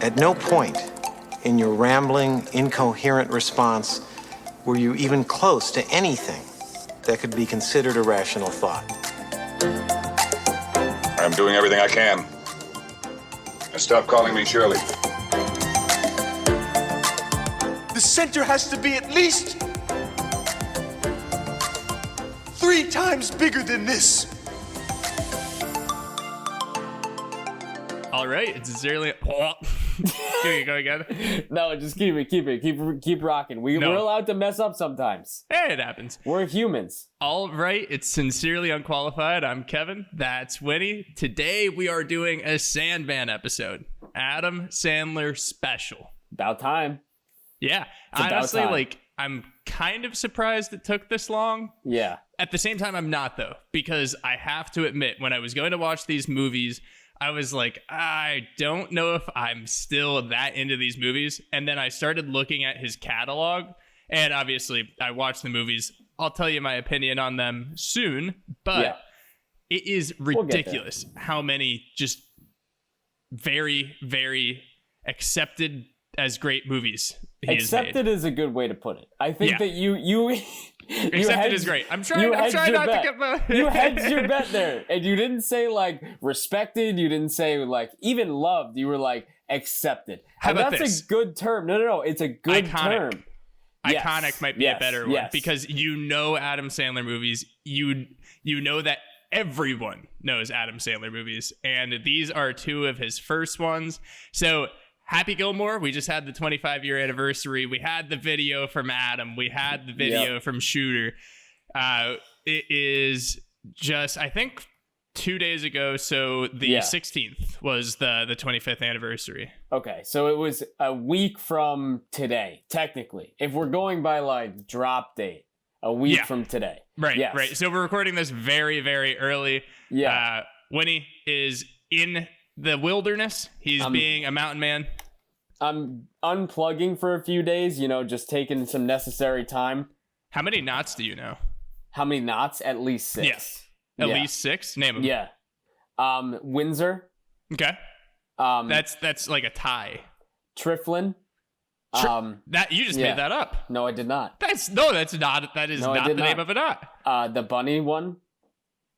At no point in your rambling, incoherent response were you even close to anything that could be considered a rational thought. I'm doing everything I can. Now stop calling me Shirley. The center has to be at least 3 times bigger than this. All right, it's sincerely. Go again. No, just keep rocking. We're allowed to mess up sometimes. Hey, it happens. We're humans. All right, it's Sincerely Unqualified. I'm Kevin. That's Winnie. Today we are doing a Sandman episode. Adam Sandler special. About time. Yeah. It's honestly, about time. I'm kind of surprised it took this long. Yeah. At the same time, I'm not, though, because I have to admit, when I was going to watch these movies, I was like, I don't know if I'm still that into these movies. And then I started looking at his catalog, and obviously I watched the movies. I'll tell you my opinion on them soon, but it is ridiculous how many just very, very accepted as great movies he accepted is a good way to put it. I think that you accepted is great. I'm trying not to get my you hedged your bet there, and you didn't say like respected. You didn't say like even loved. You were like accepted. How about that's this? A good term. No. It's a good term. Iconic might be a better one because Adam Sandler movies. You know that everyone knows Adam Sandler movies, and these are 2 of his first ones. So Happy Gilmore, we just had the 25-year anniversary. We had the video from Adam. We had the video from Shooter. It is just, I think, 2 days ago. So the 16th was the 25th anniversary. Okay, so it was a week from today, technically. If we're going by like drop date, a week from today. Right, right. So we're recording this very, very early. Yeah. Winnie is in the wilderness. He's being a mountain man. I'm unplugging for a few days, just taking some necessary time. How many knots do you know? How many knots? At least 6. Yes. At least 6? Name them. Yeah. Windsor. Okay. That's like a tie. Triflin. That you just made that up. No, I did not. That is not the name of a knot. The bunny one.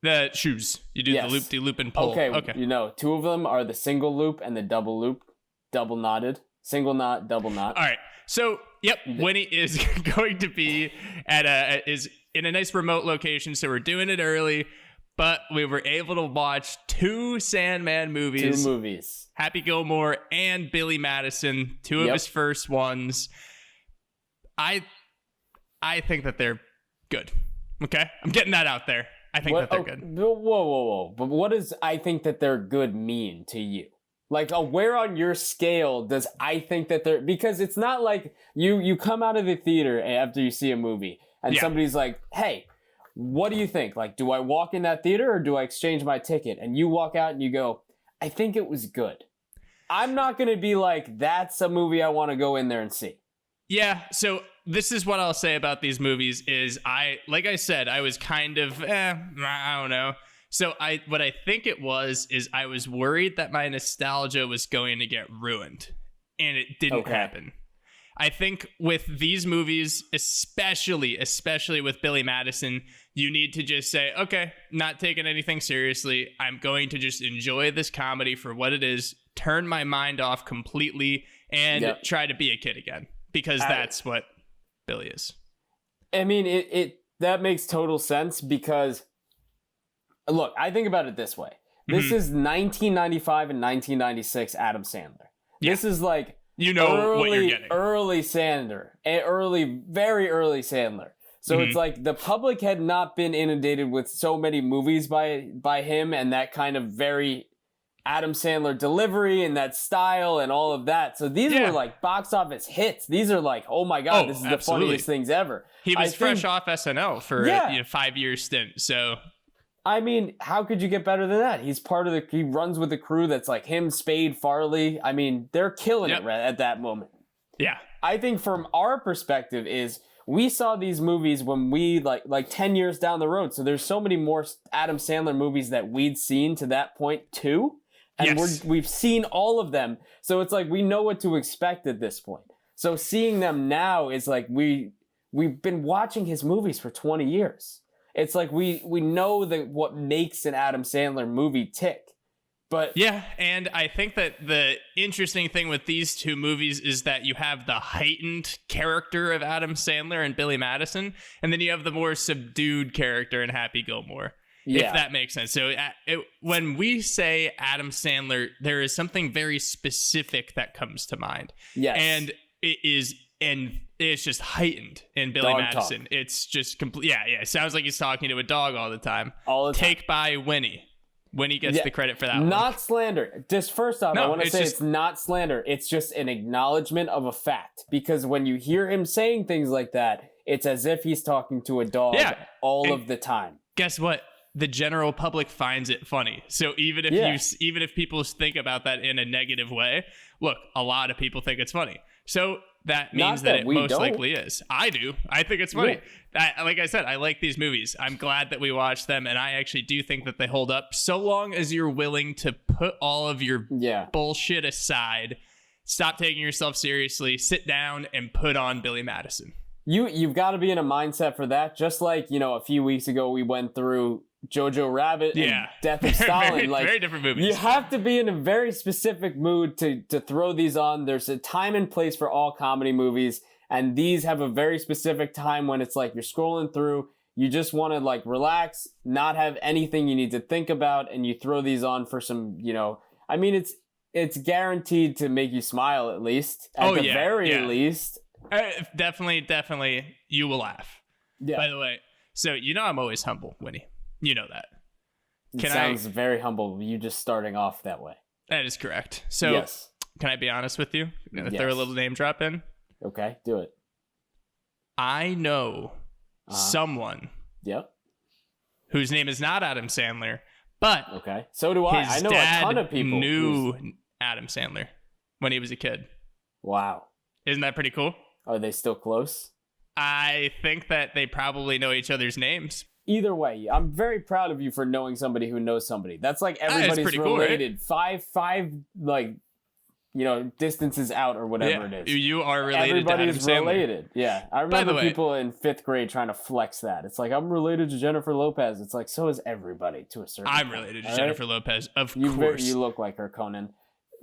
The shoes. You do the loop-de-loop and pull. Okay. 2 of them are the single loop and the double loop, double knotted. Single knot, double knot. All right. So, Winnie is going to be is in a nice remote location, so we're doing it early, but we were able to watch 2 Sandman movies. 2 movies. Happy Gilmore and Billy Madison, 2 of his first ones. I think that they're good. Okay? I'm getting that out there. I think that they're good. Whoa. But what does I think that they're good mean to you? Like, where on your scale does I think that they're... Because it's not like you come out of the theater after you see a movie and somebody's like, hey, what do you think? Like, do I walk in that theater or do I exchange my ticket? And you walk out and you go, I think it was good. I'm not going to be like, that's a movie I want to go in there and see. Yeah, so this is what I'll say about these movies is like I said, I was kind of, I don't know. So what I think it was is I was worried that my nostalgia was going to get ruined, and it didn't happen. I think with these movies, especially with Billy Madison, you need to just say, okay, not taking anything seriously. I'm going to just enjoy this comedy for what it is, turn my mind off completely, and try to be a kid again, because that's what Billy is. I mean, that makes total sense because... Look, I think about it this way. This is 1995 and 1996 Adam Sandler. This is like what you're getting. Early Sandler. Very early Sandler. So it's like the public had not been inundated with so many movies by him and that kind of very Adam Sandler delivery and that style and all of that. So these were like box office hits. These are like, oh my God, this is the funniest things ever. He was fresh off SNL for a 5-year stint. So... I mean, how could you get better than that? He's he runs with a crew that's like him, Spade, Farley. I mean, they're killing it at that moment. Yeah. I think from our perspective is we saw these movies when we like 10 years down the road. So there's so many more Adam Sandler movies that we'd seen to that point too. And Yes. we've seen all of them. So it's like we know what to expect at this point. So seeing them now is like we've been watching his movies for 20 years. It's like we know that what makes an Adam Sandler movie tick. But Yeah, and I think that the interesting thing with these two movies is that you have the heightened character of Adam Sandler and Billy Madison, and then you have the more subdued character in Happy Gilmore, if that makes sense. So when we say Adam Sandler, there is something very specific that comes to mind. Yes. And it's just heightened in Billy Dog Madison. talk. It's just complete. Yeah. It sounds like he's talking to a dog all the time. All the time. Take by Winnie. Winnie gets the credit for that one. Not slander. Just first off, I want to say it's not slander. It's just an acknowledgement of a fact. Because when you hear him saying things like that, it's as if he's talking to a dog all of the time. Guess what? The general public finds it funny. So even if people think about that in a negative way, look, a lot of people think it's funny. So that means that it most likely is. I do. I think it's funny. Like I said, I like these movies. I'm glad that we watched them, and I actually do think that they hold up so long as you're willing to put all of your bullshit aside, stop taking yourself seriously, sit down, and put on Billy Madison. You've got to be in a mindset for that. Just like, a few weeks ago we went through Jojo Rabbit and Death of Stalin. Very different movies. You have to be in a very specific mood to throw these on. There's a time and place for all comedy movies, and these have a very specific time when it's like you're scrolling through, you just want to like relax, not have anything you need to think about, and you throw these on for some, I mean, it's guaranteed to make you smile at least. At the very least. Definitely, you will laugh. Yeah. By the way, so I'm always humble, Winnie. You know that. It sounds very humble. You just starting off that way. That is correct. So, Can I be honest with you? I'm gonna throw a little name drop in. Okay, do it. I know someone. Yep. Whose name is not Adam Sandler, but okay. So do I. I know a ton of people knew Adam Sandler when he was a kid. Wow. Isn't that pretty cool? Are they still close? I think that they probably know each other's names. Either way, I'm very proud of you for knowing somebody who knows somebody. That's like everybody's related. Cool, right? Five, like, distances out or whatever it is. You are related to Adam Sandler. Everybody's related. Yeah. I remember people in 5th grade trying to flex that. It's like, I'm related to Jennifer Lopez. It's like, so is everybody to a certain I'm point, related to Jennifer Lopez, of course. You look like her, Conan.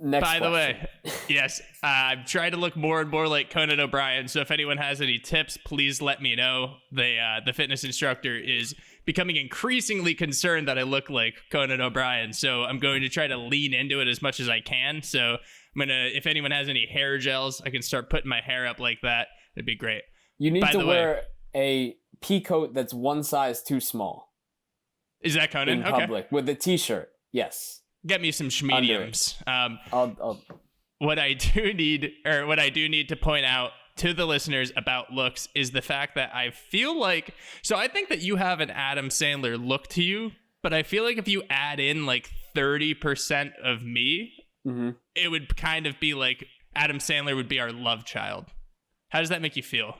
Next By the question. way, yes, I've tried to look more and more like Conan O'Brien. So if anyone has any tips, please let me know. The fitness instructor is becoming increasingly concerned that I look like Conan O'Brien. So I'm going to try to lean into it as much as I can. So if anyone has any hair gels, I can start putting my hair up like that. It'd be great. You need to wear a pea coat that's one size too small. Is that Conan? In public with a t-shirt. Yes. Get me some schmediums. I'll What I do need to point out to the listeners about looks is the fact that I feel like, so I think that you have an Adam Sandler look to you, but I feel like if you add in like 30% of me, it would kind of be like Adam Sandler would be our love child. How does that make you feel?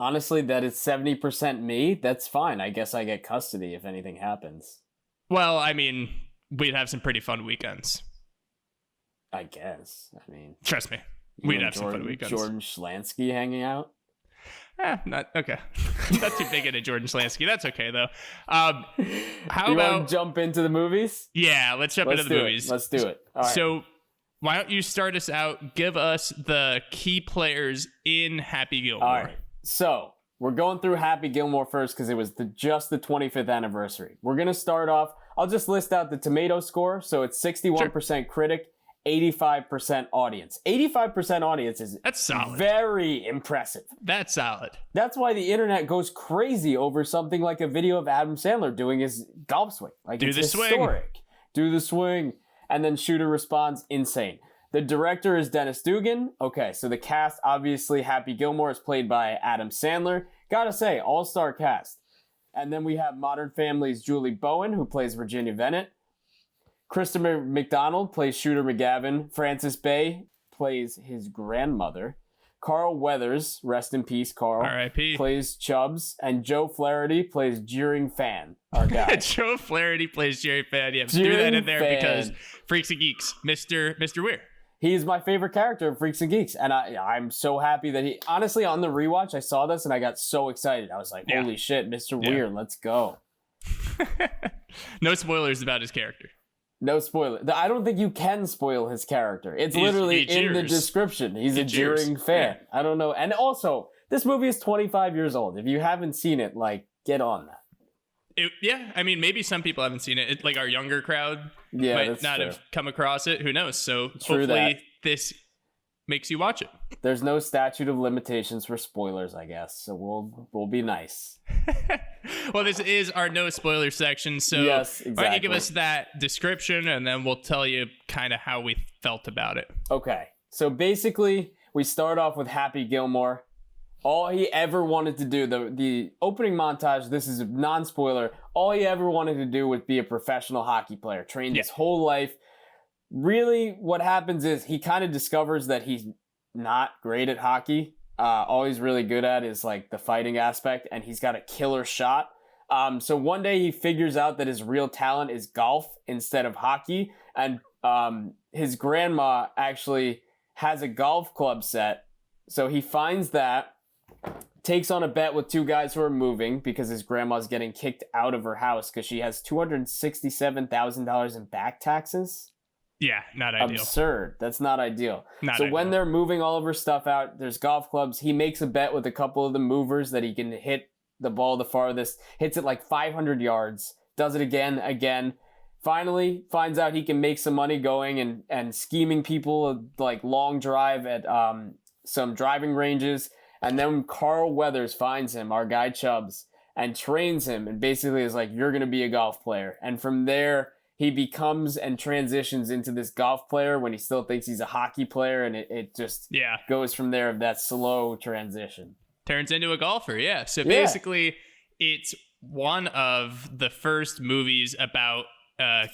Honestly, that is 70% me. That's fine. I guess I get custody if anything happens. Well, I mean, we'd have some pretty fun weekends. I guess. I mean, trust me, we'd have some fun weekends. Jordan Schlansky hanging out? Not okay. Not too big into Jordan Schlansky. That's okay though. How you about want to jump into the movies? Yeah, let's jump into the movies. Let's do it. All right. So, why don't you start us out? Give us the key players in Happy Gilmore. All right. So we're going through Happy Gilmore first because it was just the 25th anniversary. We're gonna start off. I'll just list out the tomato score. So it's 61% critic, 85% audience. 85% audience is that's solid. Very impressive. That's solid. That's why the internet goes crazy over something like a video of Adam Sandler doing his golf swing. Like do it's the historic. Swing. Do the swing. And then Shooter responds, insane. The director is Dennis Dugan. Okay, so the cast, obviously, Happy Gilmore is played by Adam Sandler. Gotta say, all-star cast. And then we have Modern Family's Julie Bowen, who plays Virginia Bennett. Christopher McDonald plays Shooter McGavin. Frances Bay plays his grandmother. Carl Weathers, rest in peace, Carl. R.I.P. Plays Chubbs, and Joe Flaherty plays Jeering Fan, our guy. Joe Flaherty plays Jerry Fan. Yeah, Jeering do that in there Fan. because Freaks and Geeks, Mr. Weir. He's my favorite character in Freaks and Geeks, and I'm so happy that he... Honestly, on the rewatch, I saw this, and I got so excited. I was like, holy shit, Mr. Weir, let's go. No spoilers about his character. No spoiler. I don't think you can spoil his character. It's literally in the description. He's a jeering fan. Yeah. I don't know. And also, this movie is 25 years old. If you haven't seen it, like, get on that. I mean, maybe some people haven't seen it. Like our younger crowd might not have come across it. Who knows? So hopefully this makes you watch it. There's no statute of limitations for spoilers, I guess. So we'll be nice. Well, this is our no spoiler section. So yes, exactly. Why don't you give us that description and then we'll tell you kind of how we felt about it. Okay. So basically, we start off with Happy Gilmore. All he ever wanted to do, the opening montage, this is a non-spoiler, all he ever wanted to do was be a professional hockey player, trained his whole life. Really, what happens is he kind of discovers that he's not great at hockey. All he's really good at is like the fighting aspect, and he's got a killer shot. So one day he figures out that his real talent is golf instead of hockey, and his grandma actually has a golf club set. So he finds that, takes on a bet with two guys who are moving because his grandma's getting kicked out of her house because she has $267,000 in back taxes. Yeah, not ideal. Absurd. That's not ideal. When they're moving all of her stuff out, there's golf clubs. He makes a bet with a couple of the movers that he can hit the ball the farthest, hits it like 500 yards, does it again. Finally, finds out he can make some money going and scheming people like long drive at some driving ranges. And then Carl Weathers finds him, our guy Chubbs, and trains him and basically is like, you're going to be a golf player. And from there, he becomes and transitions into this golf player when he still thinks he's a hockey player. And it just goes from there of that slow transition. Turns into a golfer, yeah. So basically, it's one of the first movies about a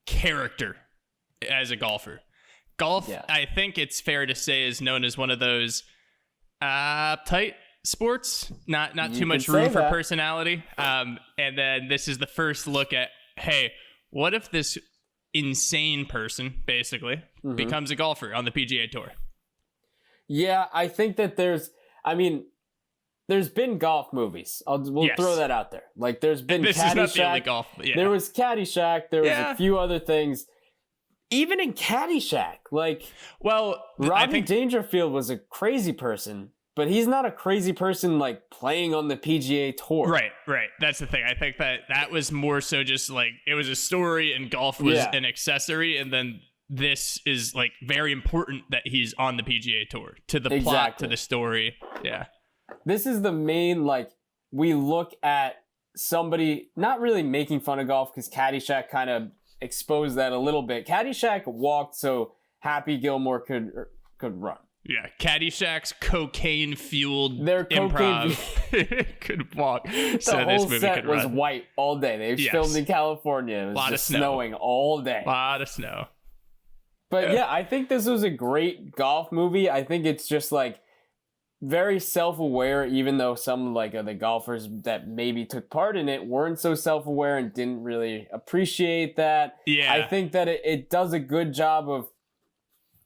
character as a golfer. Golf, I think it's fair to say, is known as one of those tight sports, not too much room for personality. And then this is the first look at, hey, what if this insane person basically becomes a golfer on the PGA Tour? Yeah, I think that there's been golf movies. We'll throw that out there. Like there's been this Caddyshack. Is not the only golf. Yeah. There was Caddyshack. There was a few other things. Even in Caddyshack, Rodney Dangerfield was a crazy person, but he's not a crazy person like playing on the PGA Tour. Right. That's the thing. I think that was more so just like it was a story and golf was an accessory, and then this is like very important that he's on the PGA Tour to the plot, to the story. Yeah. This is the main, we look at somebody not really making fun of golf because Caddyshack kind of exposed that a little bit. Caddyshack walked so Happy Gilmore could run. Yeah, Caddyshack's cocaine-fueled improv could walk. So the whole set was white all day. They filmed in California. It was just snowing all day. A lot of snow. But I think this was a great golf movie. I think it's just very self-aware, even though some of the golfers that maybe took part in it weren't so self-aware and didn't really appreciate that. Yeah. I think that it does a good job of,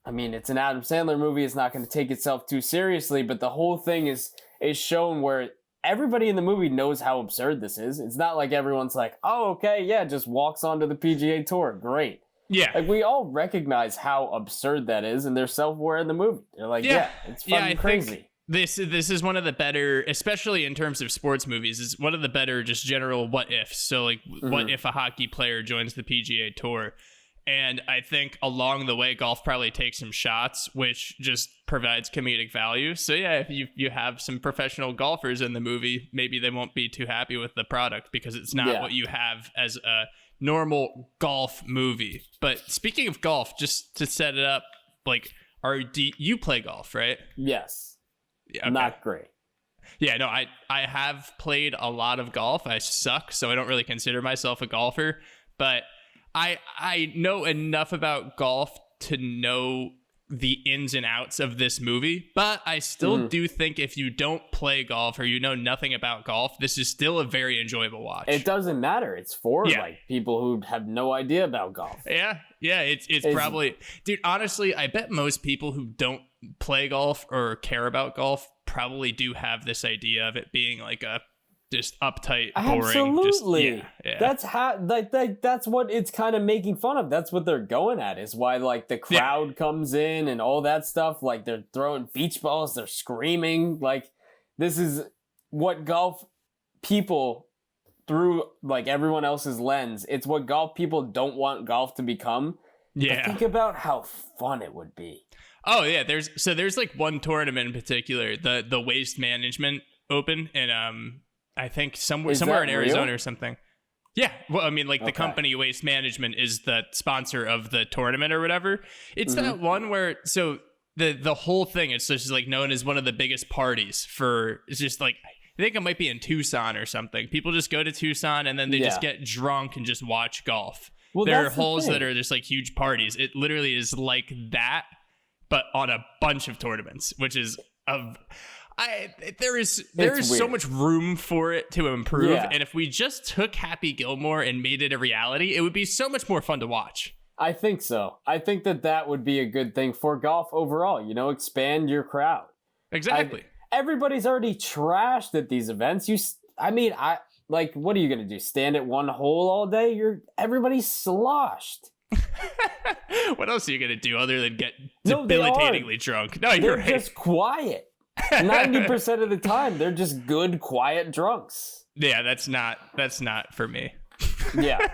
it's an Adam Sandler movie. It's not going to take itself too seriously, but the whole thing is shown where everybody in the movie knows how absurd this is. It's not like everyone's like, oh, okay, yeah, just walks onto the PGA Tour. Great. Yeah. We all recognize how absurd that is, and they're self-aware in the movie. They're like, it's fucking crazy. This is one of the better, especially in terms of sports movies, is one of the better just general what ifs. So what if a hockey player joins the PGA Tour? And I think along the way, golf probably takes some shots, which just provides comedic value. So if you have some professional golfers in the movie, maybe they won't be too happy with the product because it's not what you have as a normal golf movie. But speaking of golf, just to set it up, you play golf, right? Yes. Yeah, okay. Not great. Yeah, no, I have played a lot of golf. I suck, so I don't really consider myself a golfer. But I know enough about golf to know the ins and outs of this movie, but I still do think if you don't play golf or you know nothing about golf, this is still a very enjoyable watch. It doesn't matter. It's for like people who have no idea about golf. Yeah, it's probably, dude, honestly, I bet most people who don't play golf or care about golf probably do have this idea of it being like a just uptight, boring. Absolutely. Yeah. That's how that's what it's kind of making fun of. That's what they're going at, is why like the crowd comes in and all that stuff. Like they're throwing beach balls, they're screaming. Like this is what golf people, through like everyone else's lens, it's what golf people don't want golf to become. Yeah. But think about how fun it would be. Oh yeah, there's like one tournament in particular, the Waste Management Open, and I think somewhere in Arizona or something. Yeah, well, I mean, like the company Waste Management is the sponsor of the tournament or whatever. It's that one where the whole thing, it's just like known as one of the biggest parties for. It's just like, I think it might be in Tucson or something. People just go to Tucson and then they just get drunk and just watch golf. Well, there are holes that are just like huge parties. It literally is like that, but on a bunch of tournaments, which is there is so much room for it to improve. Yeah. And if we just took Happy Gilmore and made it a reality, it would be so much more fun to watch. I think so. I think that would be a good thing for golf overall. You know, expand your crowd. Exactly. Everybody's already trashed at these events. What are you going to do? Stand at one hole all day? Everybody's sloshed. What else are you going to do other than get debilitatingly drunk? No, you're right. They're just quiet. 90% of the time, they're just good, quiet drunks. Yeah, that's not for me. Yeah,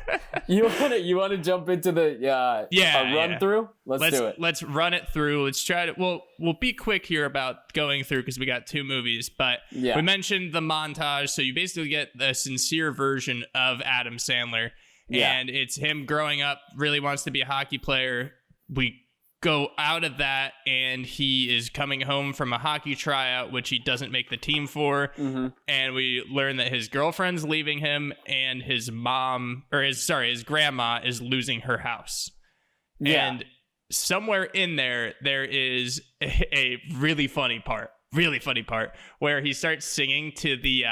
you want to jump into the run through? Let's do it. Let's run it through. Let's try to. We'll be quick here about going through because we got 2 movies. But we mentioned the montage, so you basically get the sincere version of Adam Sandler, and it's him growing up, really wants to be a hockey player. We go out of that, and he is coming home from a hockey tryout, which he doesn't make the team for. And we learn that his girlfriend's leaving him, and his grandma is losing her house. And somewhere in there is a really funny part where he starts singing to the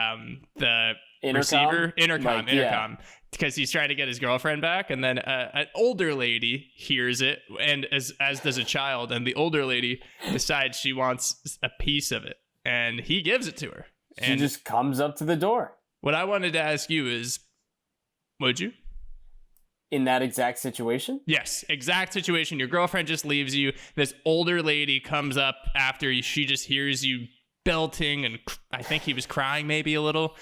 intercom. Because he's trying to get his girlfriend back, and then an older lady hears it, and as does a child, and the older lady decides she wants a piece of it, and he gives it to her. She just comes up to the door. What I wanted to ask you is, would you? In that exact situation? Yes, exact situation. Your girlfriend just leaves you. This older lady comes up after she just hears you belting, and I think he was crying maybe a little.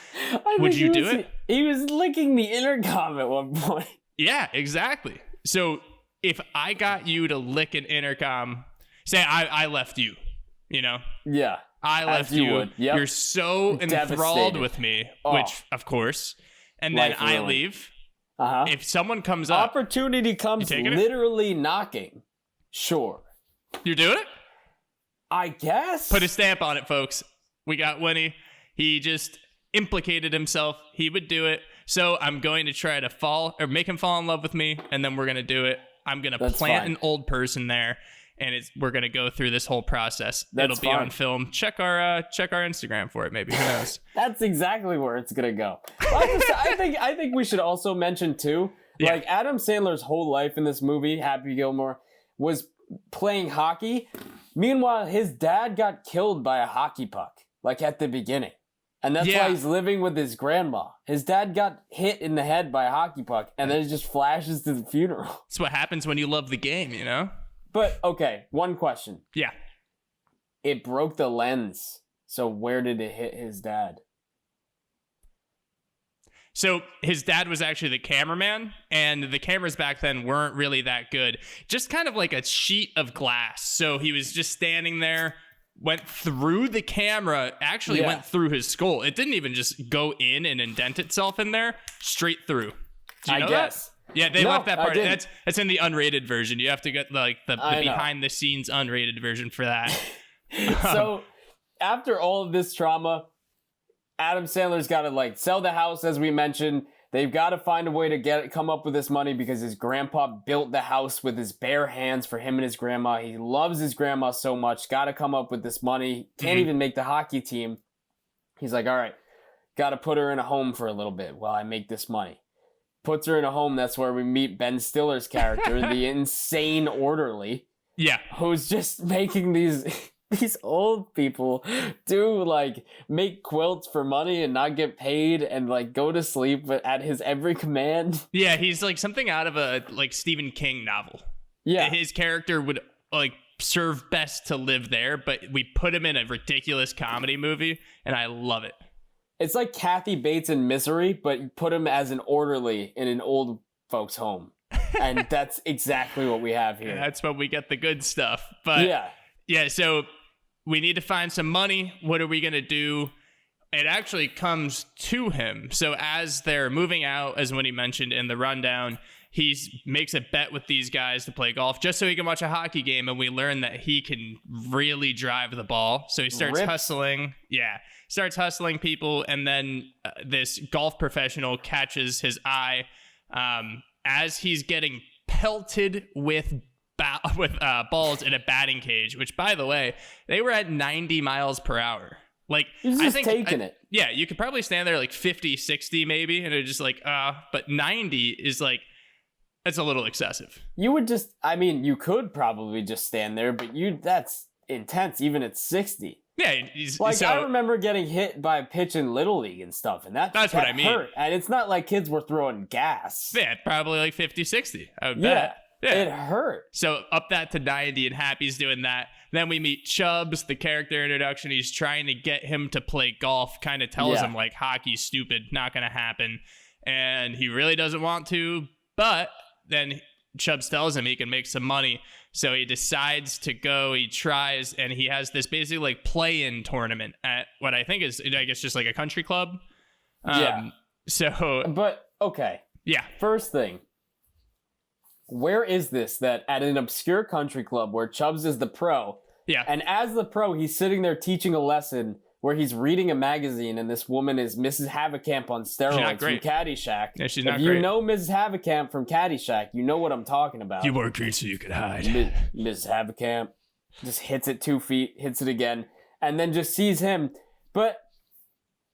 Would you do it? He was licking the intercom at one point. Yeah, exactly. So if I got you to lick an intercom, say I left you, you know? Yeah. I left you. Yep. You're so enthralled with me, which of course, and then I leave. If someone comes up, opportunity comes literally knocking. Sure. You're doing it? I guess. Put a stamp on it, folks. We got Winnie. He just implicated himself. He would do it. So I'm going to try to make him fall in love with me, and then we're going to do it. I'm going to plant an old person there, and we're going to go through this whole process. It'll be on film. Check our Instagram for it, maybe. Who knows? That's exactly where it's going to go. I think we should also mention, too, like Adam Sandler's whole life in this movie, Happy Gilmore, was playing hockey. Meanwhile, his dad got killed by a hockey puck, like at the beginning. And that's why he's living with his grandma. His dad got hit in the head by a hockey puck, and then it just flashes to the funeral. It's what happens when you love the game, you know? But, okay, one question. Yeah. It broke the lens. So where did it hit his dad? So his dad was actually the cameraman, and the cameras back then weren't really that good. Just kind of like a sheet of glass. So he was just standing there, went through the camera, actually went through his skull. It didn't even just go in and indent itself in there, straight through. Do you know that? Yeah, they left that part. That's in the unrated version. You have to get like the behind the scenes unrated version for that. So after all of this trauma, Adam Sandler's got to like sell the house, as we mentioned. They've got to find a way to come up with this money because his grandpa built the house with his bare hands for him and his grandma. He loves his grandma so much. Got to come up with this money. Can't even make the hockey team. He's like, all right, got to put her in a home for a little bit while I make this money. Puts her in a home. That's where we meet Ben Stiller's character, the insane orderly. Yeah. Who's just making these old people do like make quilts for money and not get paid and like go to sleep at his every command. Yeah, he's like something out of a like Stephen King novel. Yeah. His character would like serve best to live there, but we put him in a ridiculous comedy movie and I love it. It's like Kathy Bates in Misery, but you put him as an orderly in an old folks home. And that's exactly what we have here. That's when we get the good stuff. But yeah, so we need to find some money. What are we going to do? It actually comes to him. So as they're moving out, as when he mentioned in the rundown, he makes a bet with these guys to play golf just so he can watch a hockey game. And we learn that he can really drive the ball. So he starts hustling. Yeah, starts hustling people. And then this golf professional catches his eye as he's getting pelted with balls in a batting cage, which, by the way, they were at 90 miles per hour. Like, he's just taking it. Yeah, you could probably stand there like 50, 60 maybe, and it's just like, but 90 is like, that's a little excessive. You would just, I mean, you could probably just stand there, but that's intense, even at 60. Yeah, I remember getting hit by a pitch in Little League and stuff, and that's what I mean. Hurt. And it's not like kids were throwing gas. Yeah, probably like 50, 60, I would bet. Yeah, it hurt. So up that to 90, and Happy's doing that. Then we meet Chubbs, the character introduction. He's trying to get him to play golf, kind of tells him, like, hockey's stupid, not going to happen. And he really doesn't want to, but then Chubbs tells him he can make some money. So he decides to go, he tries, and he has this basically like play-in tournament at what I think is, I guess, just like a country club. But, okay. Yeah. First thing. Where is this that at an obscure country club where Chubbs is the pro? Yeah. And as the pro, he's sitting there teaching a lesson where he's reading a magazine and this woman is Mrs. Haverkamp on steroids from Caddyshack. Yeah, she's not great. If you know Mrs. Haverkamp from Caddyshack, you know what I'm talking about. You wore green so you could hide. Mrs. Haverkamp just hits it 2 feet, hits it again, and then just sees him. But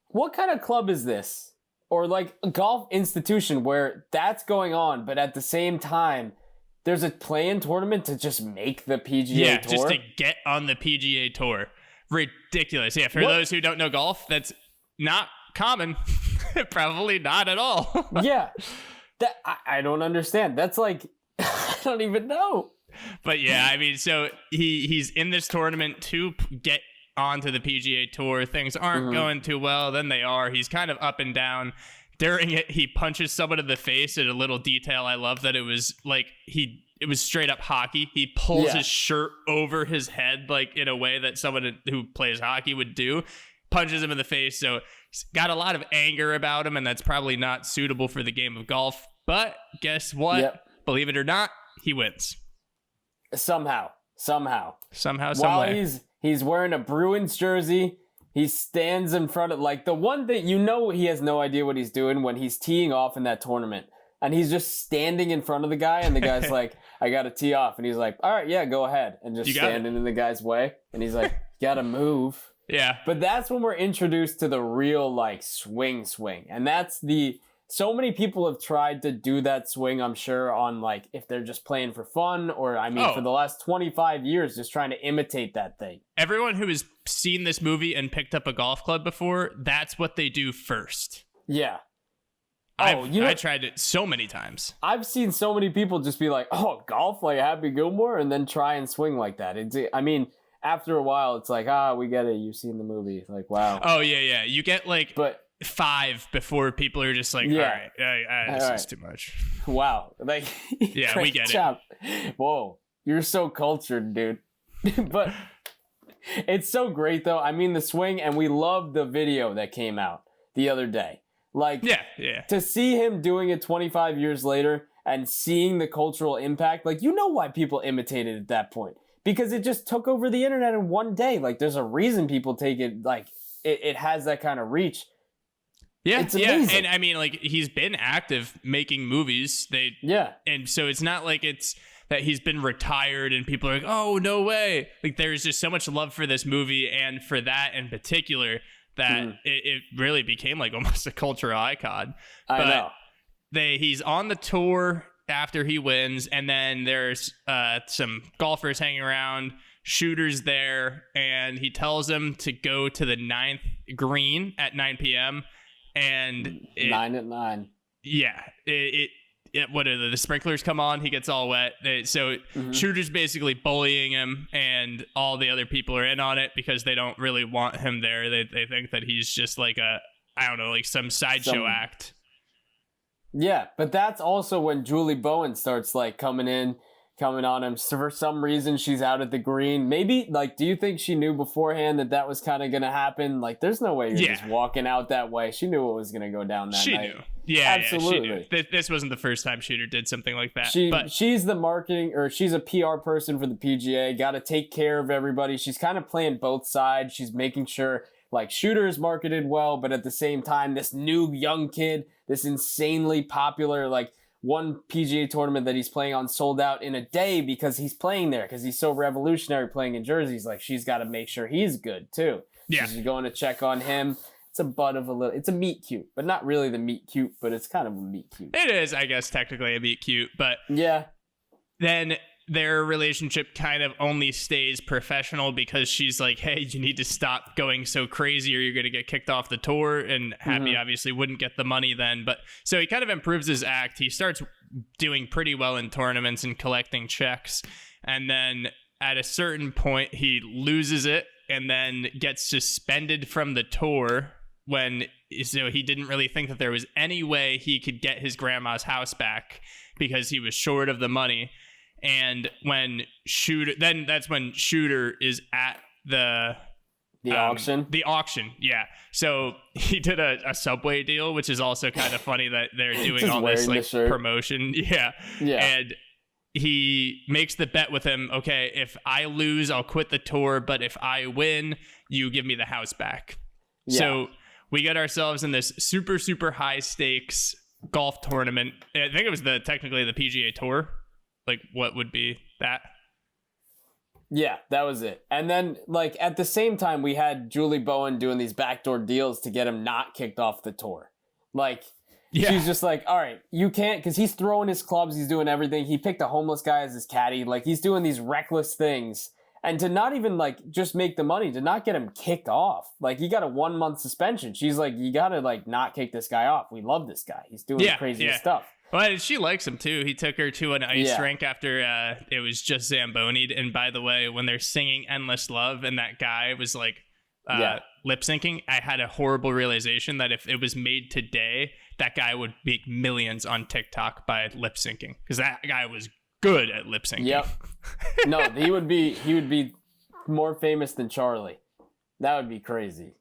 what kind of club is this? Or like a golf institution where that's going on, but at the same time, there's a play-in tournament to just make the PGA Tour? Yeah, just to get on the PGA Tour. Ridiculous. Yeah, for those who don't know golf, that's not common. Probably not at all. Yeah. I don't understand. That's like, I don't even know. But yeah, I mean, so he's in this tournament to get onto the PGA Tour. Things aren't going too well. Then they are. He's kind of up and down. During it, he punches someone in the face. And a little detail I love that it was like it was straight up hockey. He pulls his shirt over his head like in a way that someone who plays hockey would do. Punches him in the face. So he's got a lot of anger about him, and that's probably not suitable for the game of golf. But guess what? Yep. Believe it or not, he wins. Somehow, some While way. He's wearing a Bruins jersey. He stands in front of, like, the one thing, you know, he has no idea what he's doing when he's teeing off in that tournament. And he's just standing in front of the guy, and the guy's like, I got to tee off. And he's like, all right, yeah, go ahead. And just standing in the guy's way. And he's like, got to move. Yeah. But that's when we're introduced to the real, like, swing. And that's so many people have tried to do that swing, I'm sure, on, like, if they're just playing for fun or, I mean, for the last 25 years, just trying to imitate that thing. Everyone who has seen this movie and picked up a golf club before, that's what they do first. Yeah. I tried it so many times. I've seen so many people just be like, oh, golf like Happy Gilmore, and then try and swing like that. I mean, after a while, it's like, we get it. You've seen the movie. Like, wow. Oh, yeah. You get, like... 5 before people are just like, all right, this is too much. Wow. Like, yeah, we get it. Whoa, you're so cultured, dude. But it's so great, though. I mean, the swing, and we love the video that came out the other day. Like, yeah. To see him doing it 25 years later and seeing the cultural impact, like, you know why people imitated at that point. Because it just took over the internet in one day. Like, there's a reason people take it, like, it has that kind of reach. Yeah, It's amazing. yeah, and I mean, like, he's been active making movies. And so it's not like it's that he's been retired and people are like, oh, no way. Like, there's just so much love for this movie and for that in particular that it really became like almost a cultural icon. I know. He's on the tour after he wins, and then there's some golfers hanging around. Shooter's there, and he tells them to go to the 9th green at 9 p.m. And 9 at 9. Yeah, what are the sprinklers come on? He gets all wet. So Shooter's basically bullying him, and all the other people are in on it because they don't really want him there. They think that he's just like like some sideshow act. Yeah, but that's also when Julie Bowen starts like coming on him. So for some reason, she's out at the green. Maybe, like, do you think she knew beforehand that was kind of going to happen? Like, there's no way you're just walking out that way. She knew what was going to go down that night. She knew. Yeah, absolutely. Yeah, she knew. This wasn't the first time Shooter did something like that. She's the marketing, or she's a PR person for the PGA. Got to take care of everybody. She's kind of playing both sides. She's making sure, like, Shooter is marketed well, but at the same time, this new young kid, this insanely popular, like, one PGA tournament that he's playing on sold out in a day because he's playing there, because he's so revolutionary playing in jerseys. Like, she's got to make sure he's good too. Yeah. She's going to check on him. It's it's a meet cute, but not really the meet cute, but it's kind of a meet cute. It is, I guess, technically a meet cute, but yeah. Then their relationship kind of only stays professional because she's like, hey, you need to stop going so crazy or you're going to get kicked off the tour. And Happy obviously wouldn't get the money then. But so he kind of improves his act. He starts doing pretty well in tournaments and collecting checks. And then at a certain point, he loses it and then gets suspended from the tour so he didn't really think that there was any way he could get his grandma's house back because he was short of the money. And that's when Shooter is at the auction. The auction, yeah. So he did a Subway deal, which is also kind of funny that they're doing all this like promotion. Yeah. And he makes the bet with him, okay, if I lose, I'll quit the tour, but if I win, you give me the house back. Yeah. So we get ourselves in this super, super high stakes golf tournament. I think it was technically the PGA Tour. Like, what would be that? Yeah, that was it. And then, like, at the same time, we had Julie Bowen doing these backdoor deals to get him not kicked off the tour. Like, she's just like, all right, you can't, because he's throwing his clubs, he's doing everything. He picked a homeless guy as his caddy. Like, he's doing these reckless things. And to not even, like, just make the money, to not get him kicked off. Like, he got a 1-month suspension. She's like, you got to, like, not kick this guy off. We love this guy. He's doing the craziest stuff. Well, she likes him too. He took her to an ice rink after it was just Zamboni'd. And by the way, when they're singing Endless Love and that guy was like lip syncing, I had a horrible realization that if it was made today, that guy would make millions on TikTok by lip syncing because that guy was good at lip syncing. Yep. No, he would be more famous than Charlie. That would be crazy.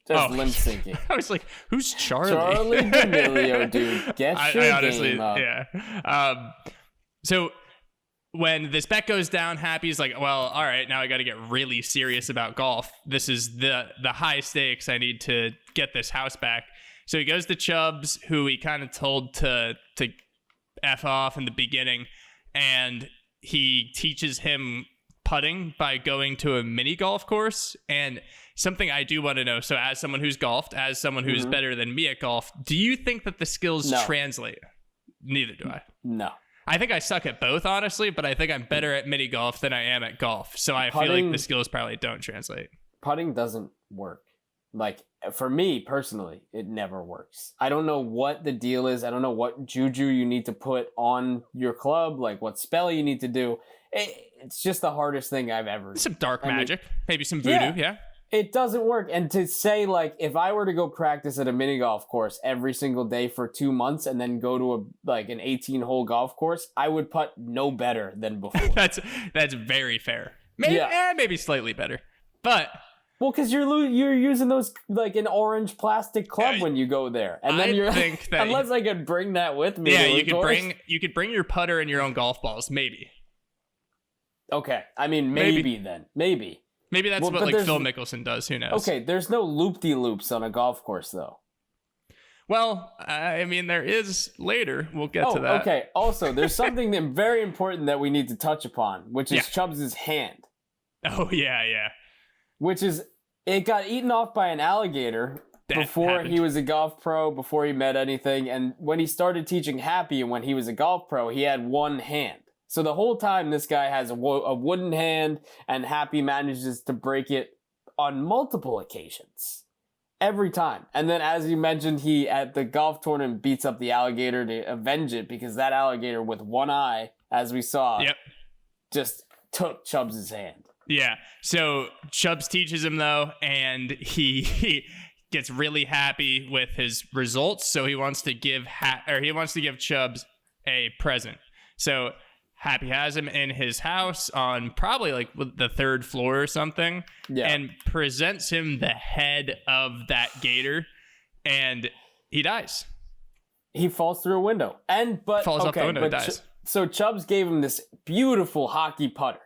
Just lip syncing. I was like, who's Charlie? Charlie D'Amelio, dude. Get your game up. Yeah. So when this bet goes down, Happy's like, well, all right, now I got to get really serious about golf. This is the high stakes. I need to get this house back. So he goes to Chubbs, who he kind of told to F off in the beginning, and he teaches him putting by going to a mini golf course. And something I do want to know, so as someone who's golfed, as someone who's better than me at golf, do you think that the skills translate? Neither do I. No. I think I suck at both, honestly, but I think I'm better at mini golf than I am at golf. So I feel like the skills probably don't translate. Putting doesn't work. Like, for me personally, it never works. I don't know what the deal is. I don't know what juju you need to put on your club, like what spell you need to do. It's just the hardest thing I've ever done. Some dark magic, maybe some voodoo, yeah. It doesn't work. And to say, like, if I were to go practice at a mini golf course every single day for 2 months and then go to an 18-hole golf course, I would putt no better than before. That's very fair. Maybe slightly better. But well, because you're using those like an orange plastic club when you go there, and then unless I could bring that with me. Yeah, you could bring your putter and your own golf balls, maybe. Okay, I mean maybe then. Maybe that's what Phil Mickelson does. Who knows? Okay, there's no loop-de-loops on a golf course though. Well, I mean, there is later. We'll get to that. Okay. Also, there's something very important that we need to touch upon, which is Chubbs' hand. Oh, yeah. Which is, it got eaten off by an alligator before he was a golf pro, before he met anything. And when he started teaching Happy and when he was a golf pro, he had one hand. So the whole time, this guy has a wooden hand, and Happy manages to break it on multiple occasions. Every time. And then, as you mentioned, he, at the golf tournament, beats up the alligator to avenge it because that alligator with one eye, as we saw, just took Chubbs' hand. Yeah. So Chubbs teaches him, though, and he gets really happy with his results. So he wants to give Chubbs a present. So Happy has him in his house on probably like the third floor or something, and presents him the head of that gator, and he dies. He falls through a window, falls off the window and dies. So Chubbs gave him this beautiful hockey putter.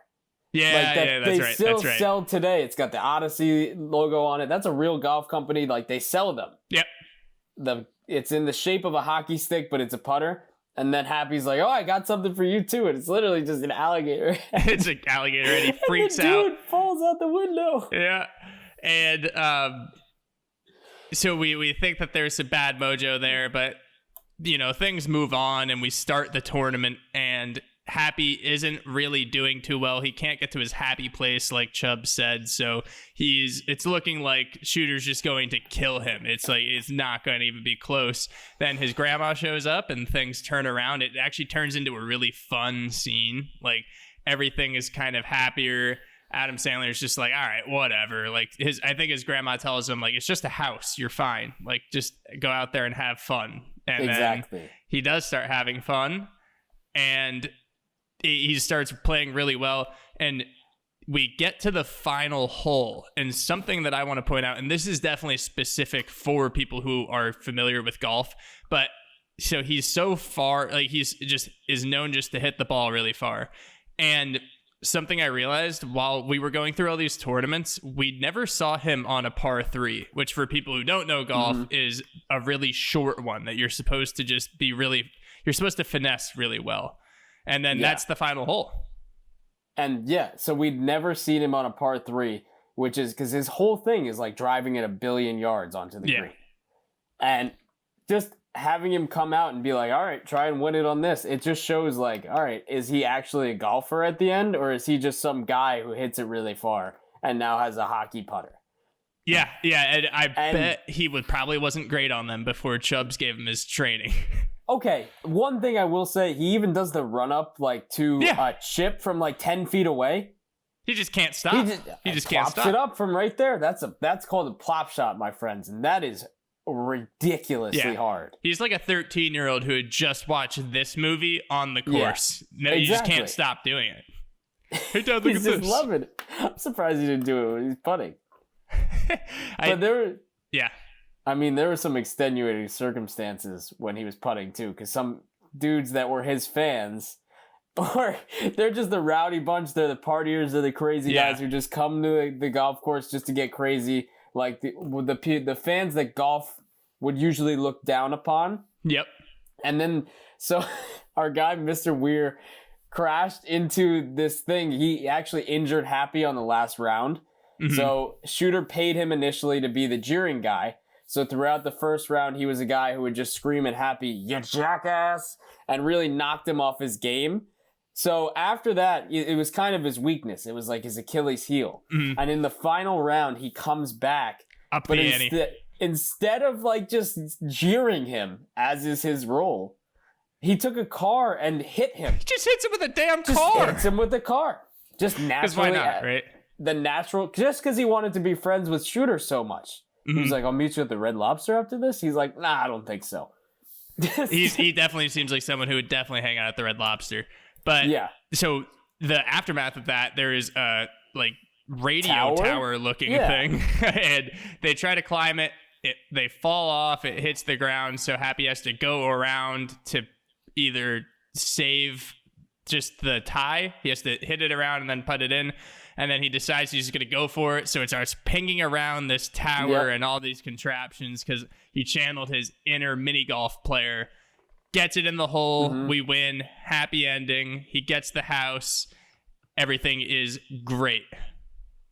Yeah, that's right. They still sell today. It's got the Odyssey logo on it. That's a real golf company. Like, they sell them. Yep. It's in the shape of a hockey stick, but it's a putter. And then Happy's like, oh, I got something for you, too. And it's literally just an alligator. It's an alligator, and he freaks and out. Dude falls out the window. Yeah. And so we think that there's some bad mojo there, but, things move on, and we start the tournament, and Happy isn't really doing too well. He can't get to his happy place, like Chubb said. So it's looking like Shooter's just going to kill him. It's like, it's not going to even be close. Then his grandma shows up and things turn around. It actually turns into a really fun scene. Like, everything is kind of happier. Adam Sandler is just like, all right, whatever. Like, I think his grandma tells him, like, it's just a house. You're fine. Like, just go out there and have fun. And then he does start having fun, and he starts playing really well, and we get to the final hole. And something that I want to point out, and this is definitely specific for people who are familiar with golf, but so he's so far, like, is known just to hit the ball really far. And something I realized while we were going through all these tournaments, we never saw him on a par 3, which for people who don't know golf is a really short one that you're supposed to you're supposed to finesse really well. And then that's the final hole. And so we'd never seen him on a par 3, which is because his whole thing is like driving at 1 billion yards onto the green. And just having him come out and be like, all right, try and win it on this. It just shows, like, all right, is he actually a golfer at the end, or is he just some guy who hits it really far and now has a hockey putter? Yeah. And I bet he probably wasn't great on them before Chubbs gave him his training. Okay, one thing I will say, he even does the run up like to a chip from like 10 feet away. He just can't stop. He just can't stop. Plops it up from right there. That's called a plop shot, my friends, and that is ridiculously hard. He's like a 13-year-old who had just watched this movie on the course. No, you just can't stop doing it. Hey, Dad, look at this. He's just loving it. I'm surprised he didn't do it when he's putting. There were some extenuating circumstances when he was putting, too, because some dudes that were his fans, or they're just the rowdy bunch, they're the partiers, they're the crazy guys who just come to the golf course just to get crazy, like the fans that golf would usually look down upon. Yep. And then, so our guy, Mr. Weir, crashed into this thing. He actually injured Happy on the last round. Mm-hmm. So Shooter paid him initially to be the jeering guy. So throughout the first round, he was a guy who would just scream at Happy, "You jackass," and really knocked him off his game. So after that, it was kind of his weakness. It was like his Achilles heel. Mm-hmm. And in the final round, he comes back. Instead of like just jeering him, as is his role, he took a car and hit him. He just hits him with a damn car. Hits him with the car. Just naturally. Why not, right? Just because he wanted to be friends with Shooter so much. Mm-hmm. He was like, "I'll meet you at the Red Lobster after this." He's like, "Nah, I don't think so." He definitely seems like someone who would definitely hang out at the Red Lobster. But so the aftermath of that, there is a like radio tower looking thing, and they try to climb it. They fall off. It hits the ground. So Happy has to go around to either save just the tie. He has to hit it around and then put it in. And then he decides he's going to go for it. So it starts pinging around this tower and all these contraptions because he channeled his inner mini golf player. Gets it in the hole. We win. Happy ending. He gets the house. Everything is great.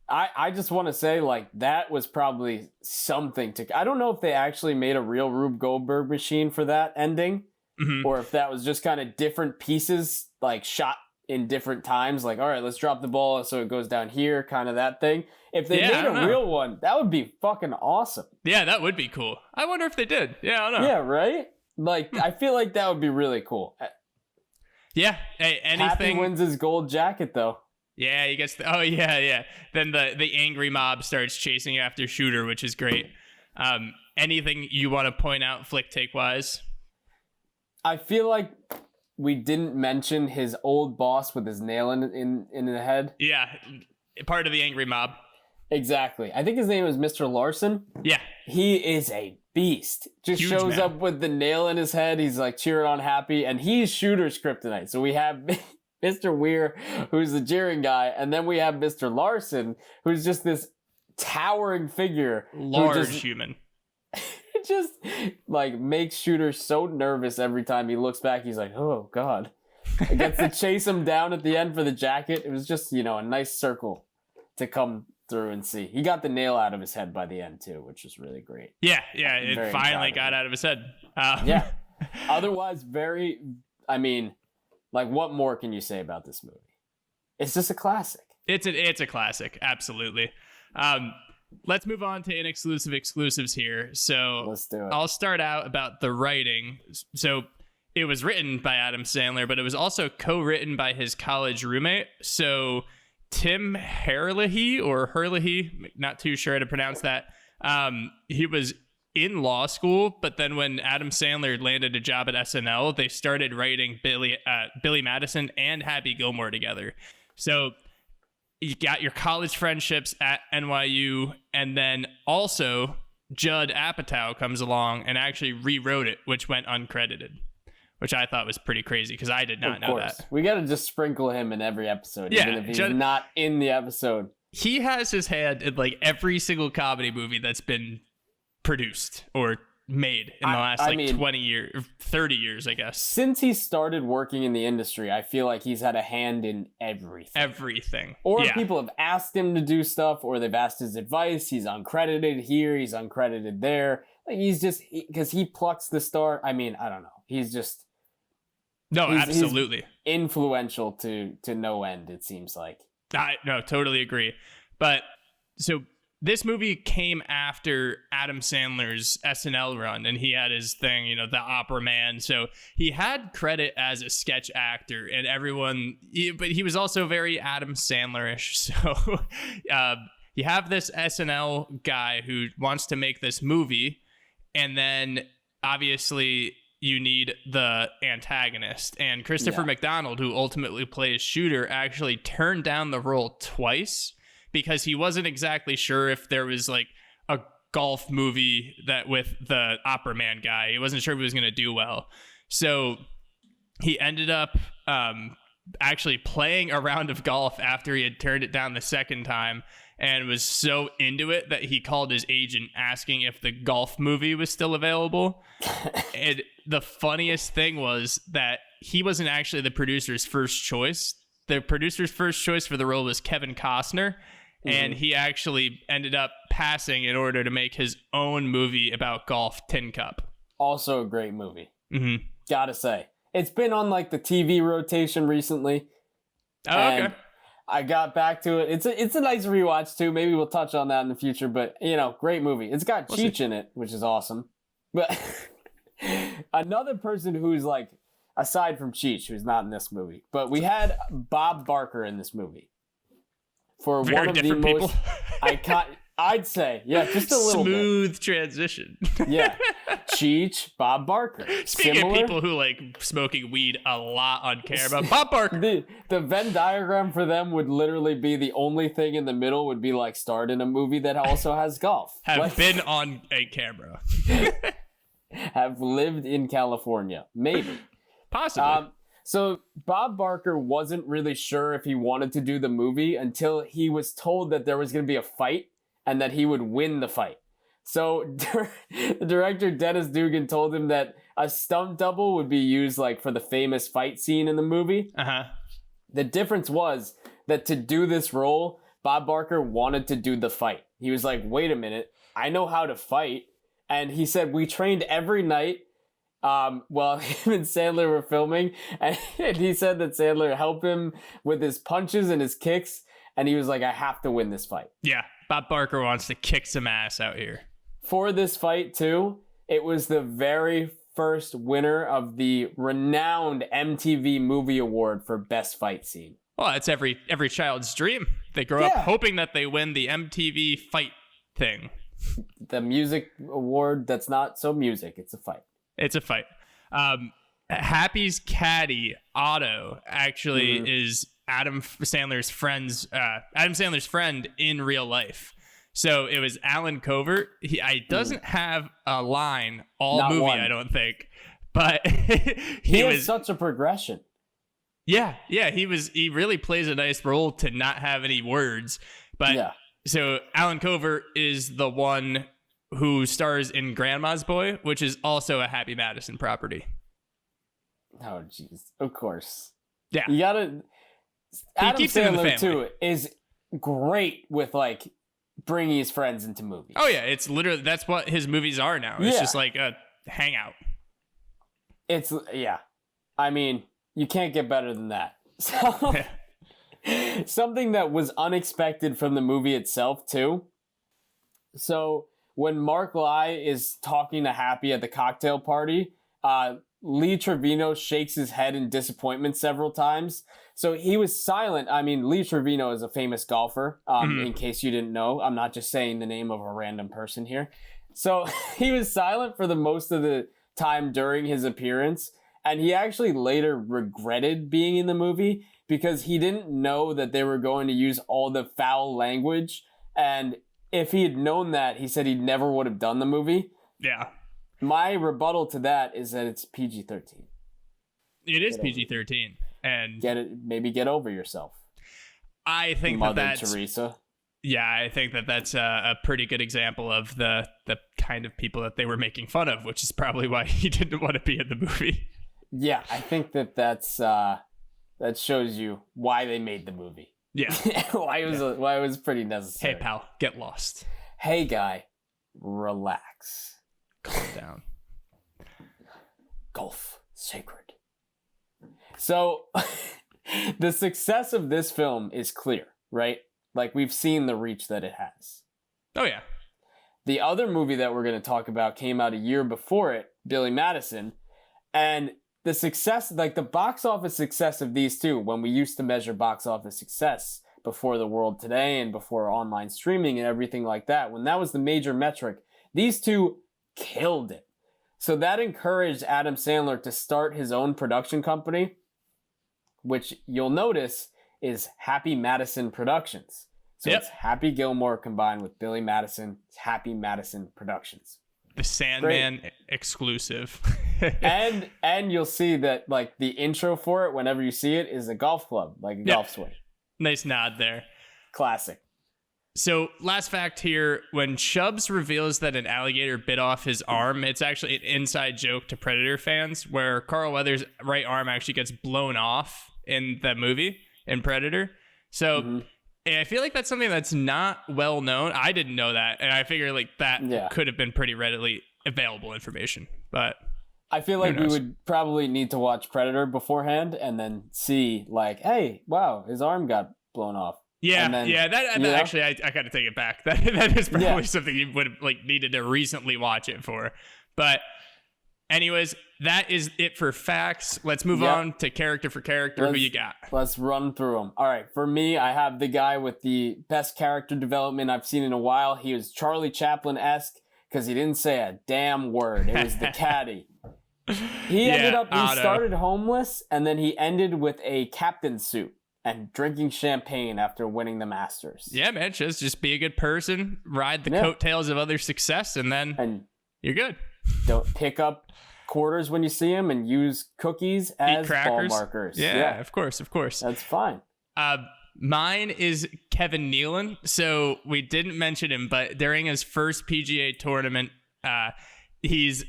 I just want to say, like, that was probably something to... I don't know if they actually made a real Rube Goldberg machine for that ending, or if that was just kind of different pieces, like, shot in different times. Like, all right, let's drop the ball so it goes down here, kind of that thing. If they made a real one, that would be fucking awesome. Yeah, that would be cool. I wonder if they did. Yeah, I don't know. Yeah, right? Like, I feel like that would be really cool. Yeah, hey, anything... Happy wins his gold jacket, though. Yeah, he gets the... Oh, yeah. Then the angry mob starts chasing after Shooter, which is great. Anything you want to point out flick take-wise? I feel like we didn't mention his old boss with his nail in the head. Yeah, part of the angry mob. Exactly. I think his name is Mr. Larson. Yeah. He is a beast. Just Huge shows man. up with the nail in his head. He's like cheering on Happy, and he's Shooter's kryptonite. So we have Mr. Weir, who's the jeering guy, and then we have Mr. Larson, who's just this towering figure. Large human. It just like makes Shooter so nervous every time he looks back. He's like, oh God. It gets to chase him down at the end for the jacket. It was just, a nice circle to come through and see. He got the nail out of his head by the end too, which was really great. Yeah, it finally got out of his head. Yeah. Otherwise, what more can you say about this movie? It's just a classic. It's a classic, absolutely. Let's move on to Inexclusive exclusives here. So Let's do it. I'll start out about the writing. So it was written by Adam Sandler, but it was also co-written by his college roommate. So Tim Herlihy, not too sure how to pronounce that. He was in law school, but then when Adam Sandler landed a job at SNL, they started writing Billy Madison and Happy Gilmore together. So you got your college friendships at NYU, and then also Judd Apatow comes along and actually rewrote it, which went uncredited, which I thought was pretty crazy because I did not know that. We got to just sprinkle him in every episode, even if he's not in the episode. He has his hand in like every single comedy movie that's been produced or made in the last 20 years, 30 years, I guess. Since he started working in the industry, I feel like he's had a hand in everything. Or people have asked him to do stuff, or they've asked his advice. He's uncredited here, he's uncredited there. Like he's just, because he plucks the star. I don't know. He's just... absolutely. He's influential to no end, it seems like. No, totally agree. But so this movie came after Adam Sandler's SNL run, and he had his thing, the opera man. So he had credit as a sketch actor, and but he was also very Adam Sandler-ish. So you have this SNL guy who wants to make this movie, and then obviously you need the antagonist. And Christopher McDonald, who ultimately plays Shooter, actually turned down the role twice because he wasn't exactly sure if there was like a golf movie that with the opera man guy. He wasn't sure if he was going to do well. So he ended up actually playing a round of golf after he had turned it down the second time, and was so into it that he called his agent asking if the golf movie was still available. And the funniest thing was that he wasn't actually the producer's first choice. The producer's first choice for the role was Kevin Costner, and he actually ended up passing in order to make his own movie about golf, Tin Cup. Also a great movie. Gotta say. It's been on like the TV rotation recently. Oh, okay. I got back to it. It's a nice rewatch too. Maybe we'll touch on that in the future, but great movie. It's got Cheech in it, which is awesome. But another person who's like, aside from Cheech, who's not in this movie, but we had Bob Barker in this movie for Very one of the people. most iconic. I'd say, just a little smooth transition. Cheech, Bob Barker. Speaking of people who like smoking weed a lot on camera, Bob Barker. The Venn diagram for them would literally be the only thing in the middle would be like starred in a movie that also has golf. Have been on a camera. Have lived in California, maybe. Possibly. So Bob Barker wasn't really sure if he wanted to do the movie until he was told that there was going to be a fight and that he would win the fight. So the director Dennis Dugan told him that a stunt double would be used like for the famous fight scene in the movie. Uh-huh. The difference was that to do this role, Bob Barker wanted to do the fight. He was like, wait a minute, I know how to fight. And he said, we trained every night while him and Sandler were filming. And he said that Sandler helped him with his punches and his kicks. And he was like, I have to win this fight. Yeah, Bob Barker wants to kick some ass out here. For this fight, too, it was the very first winner of the renowned MTV Movie Award for Best Fight Scene. Well, that's every child's dream. They grow up hoping that they win the MTV fight thing. The music award that's not so music, it's a fight. It's a fight. Happy's caddy, Otto, actually is Adam Sandler's friend in real life. So it was Alan Covert. He doesn't have a line all Not movie, one. I don't think. But he has such a progression. Yeah, he really plays a nice role to not have any words. But so Alan Covert is the one who stars in Grandma's Boy, which is also a Happy Madison property. Oh, jeez. Of course. Yeah. You gotta... Adam keeps it in the Sandler, family. too, is great with, like, bringing his friends into movies. Oh, yeah. It's literally... That's what his movies are now. It's just like a hangout. Yeah. I mean, you can't get better than that. So... Something that was unexpected from the movie itself, too. So, when Mark Lai is talking to Happy at the cocktail party, Lee Trevino shakes his head in disappointment several times. So, he was silent. I mean, Lee Trevino is a famous golfer, in case you didn't know. I'm not just saying the name of a random person here. So, he was silent for the most of the time during his appearance. And he actually later regretted being in the movie because he didn't know that they were going to use all the foul language. And if he had known that, he said he never would have done the movie. Yeah. My rebuttal to that is that it's PG-13. It is PG-13. And maybe get over yourself. I think Mother Teresa. Yeah, I think that's a pretty good example of the kind of people that they were making fun of, which is probably why he didn't want to be in the movie. Yeah, I think that shows you why they made the movie. Yeah. why it was pretty necessary. Hey, pal, get lost. Hey, guy, relax. Calm down. Golf, sacred. So, the success of this film is clear, right? Like, we've seen the reach that it has. Oh, yeah. The other movie that we're going to talk about came out a year before it, Billy Madison, and the success, like the box office success of these two, when we used to measure box office success before the world today and before online streaming and everything like that, when that was the major metric, these two killed it. So that encouraged Adam Sandler to start his own production company, which you'll notice is Happy Madison Productions. So It's Happy Gilmore combined with Billy Madison. It's Happy Madison Productions. The Sandman exclusive. and you'll see that like the intro for it, whenever you see it, is a golf club, like a golf swing. Nice nod there. Classic. So last fact here, when Chubbs reveals that an alligator bit off his arm, it's actually an inside joke to Predator fans where Carl Weathers' right arm actually gets blown off in that movie, in Predator. So and I feel like that's something that's not well known. I didn't know that, and I figure like that could have been pretty readily available information. But I feel like we would probably need to watch Predator beforehand and then see like, hey, wow, his arm got blown off. Yeah, actually, I gotta take it back. That is probably something you would have like needed to recently watch it for. But anyways, that is it for facts. Let's move on to character for character. Who you got? Let's run through them. All right, for me, I have the guy with the best character development I've seen in a while. He was Charlie Chaplin-esque because he didn't say a damn word. It was the caddy. He started homeless, and then he ended with a captain's suit and drinking champagne after winning the Masters. Yeah, man, just be a good person, ride the coattails of other success, and then you're good. Don't pick up quarters when you see him and use cookies Eat as ball crackers. markers. Yeah, of course. That's fine. Mine is Kevin Nealon. So we didn't mention him, but during his first PGA tournament, he's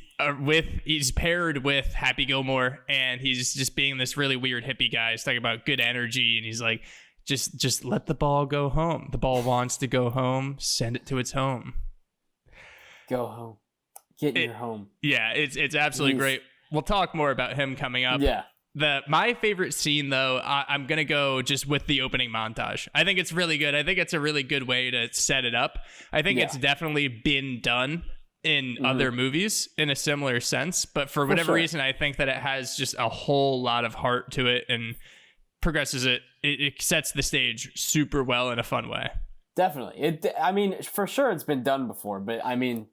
paired with Happy Gilmore, and he's just being this really weird hippie guy. He's talking about good energy, and he's like, just let the ball go home. The ball wants to go home. Send it to its home. Go home. Get in your home. Yeah, it's absolutely great. We'll talk more about him coming up. Yeah. My favorite scene, though, I'm going to go just with the opening montage. I think it's really good. I think it's a really good way to set it up. I think it's definitely been done in other movies in a similar sense. But for whatever reason, I think that it has just a whole lot of heart to it and progresses it. It sets the stage super well in a fun way. Definitely. I mean, for sure it's been done before, but I mean,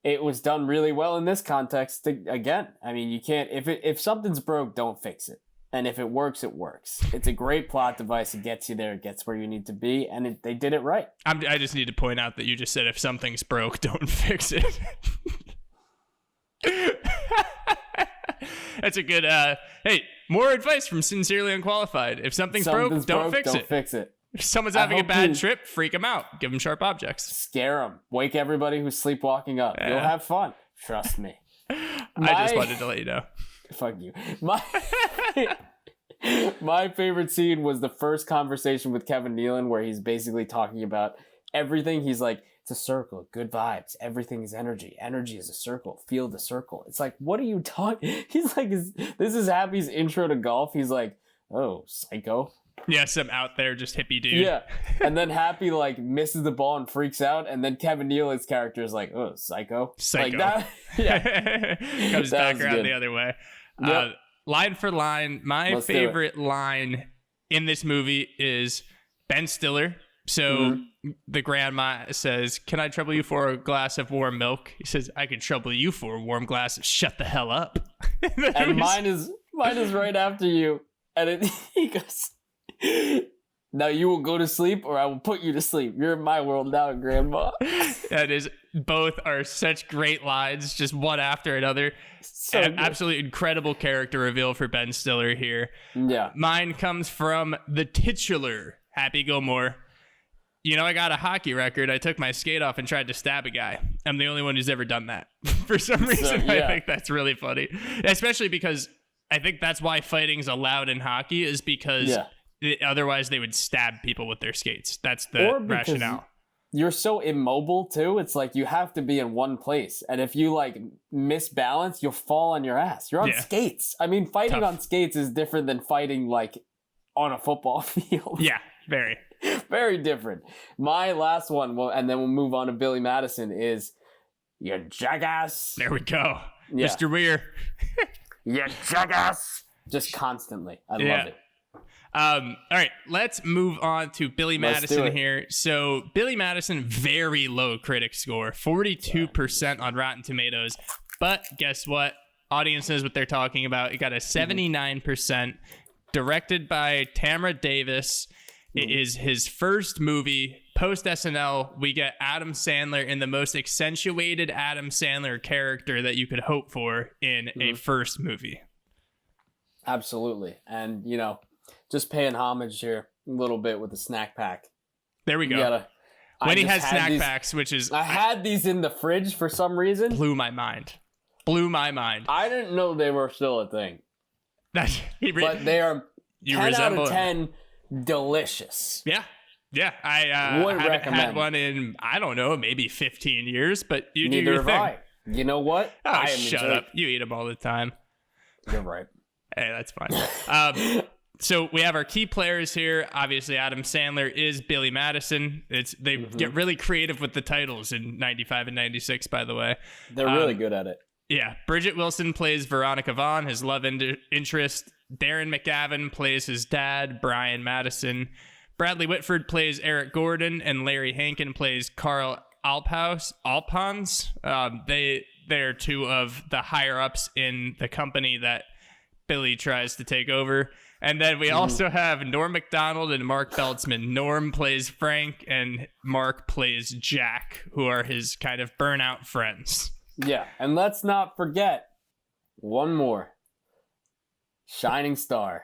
it was done really well in this context. Again, I mean, you can't, if something's broke, don't fix it. And if it works, it works. It's a great plot device. It gets you there. It gets where you need to be. And they did it right. I just need to point out that you just said if something's broke, don't fix it. That's a good, hey, more advice from Sincerely Unqualified. If something's broke, don't fix it. If someone's having a bad trip, freak them out. Give them sharp objects. Scare them. Wake everybody who's sleepwalking up. You'll have fun. Trust me. I just wanted to let you know. Fuck you. My favorite scene was the first conversation with Kevin Nealon where he's basically talking about everything. He's like, it's a circle, good vibes. Everything is energy. Energy is a circle. Feel the circle. It's like, what are you talking? He's like, this is Happy's intro to golf. He's like, oh, psycho. Yeah, some out there just hippie dude. Yeah. And then Happy like misses the ball and freaks out. And then Kevin Nealon's character is like, oh, psycho. Psycho. Like that. Yeah. Comes back around the other way. Yep. Line for line, my favorite line in this movie is Ben Stiller. So the grandma says, can I trouble you for a glass of warm milk? He says, I can trouble you for a warm glass of shut the hell up. And mine is right after you. And he goes, now you will go to sleep or I will put you to sleep. You're in my world now, Grandma. That is, both are such great lines, just one after another. So absolutely incredible character reveal for Ben Stiller here. Yeah. Mine comes from the titular Happy Gilmore. You know, I got a hockey record. I took my skate off and tried to stab a guy. I'm the only one who's ever done that. For some reason, I think that's really funny. Especially because I think that's why fighting's allowed in hockey, is because otherwise they would stab people with their skates. That's the rationale. You're so immobile too. It's like you have to be in one place. And if you like misbalance, you'll fall on your ass. You're on skates. I mean, fighting on skates is different than fighting like on a football field. Yeah, very. Very different. My last one, and then we'll move on to Billy Madison, is you jackass. There we go. Yeah. Mr. Weir. You jackass. Just constantly. I love it. All right, let's move on to Billy Madison here. So Billy Madison, very low critic score, 42% on Rotten Tomatoes. But guess what? Audience knows what they're talking about. It got a 79%. Directed by Tamara Davis. It is his first movie. Post SNL, we get Adam Sandler in the most accentuated Adam Sandler character that you could hope for in a first movie. Absolutely. And, you know, just paying homage here a little bit with the snack pack. There we go. When he has snack packs, which is... I had these in the fridge for some reason. Blew my mind. I didn't know they were still a thing. But they are 10 out of 10 delicious. Yeah. I haven't had one in, I don't know, maybe 15 years, but you do your thing. You know what? Oh, shut up. You eat them all the time. You're right. Hey, that's fine. So we have our key players here. Obviously, Adam Sandler is Billy Madison. They get really creative with the titles in 95 and 96, by the way. They're really good at it. Yeah. Bridget Wilson plays Veronica Vaughn, his love interest. Darren McGavin plays his dad, Brian Madison. Bradley Whitford plays Eric Gordon, and Larry Hankin plays Carl Alphonse. They're two of the higher-ups in the company that Billy tries to take over. And then we also have Norm Macdonald and Mark Beltzman. Norm plays Frank, and Mark plays Jack, who are his kind of burnout friends. Yeah, and let's not forget one more. Shining star.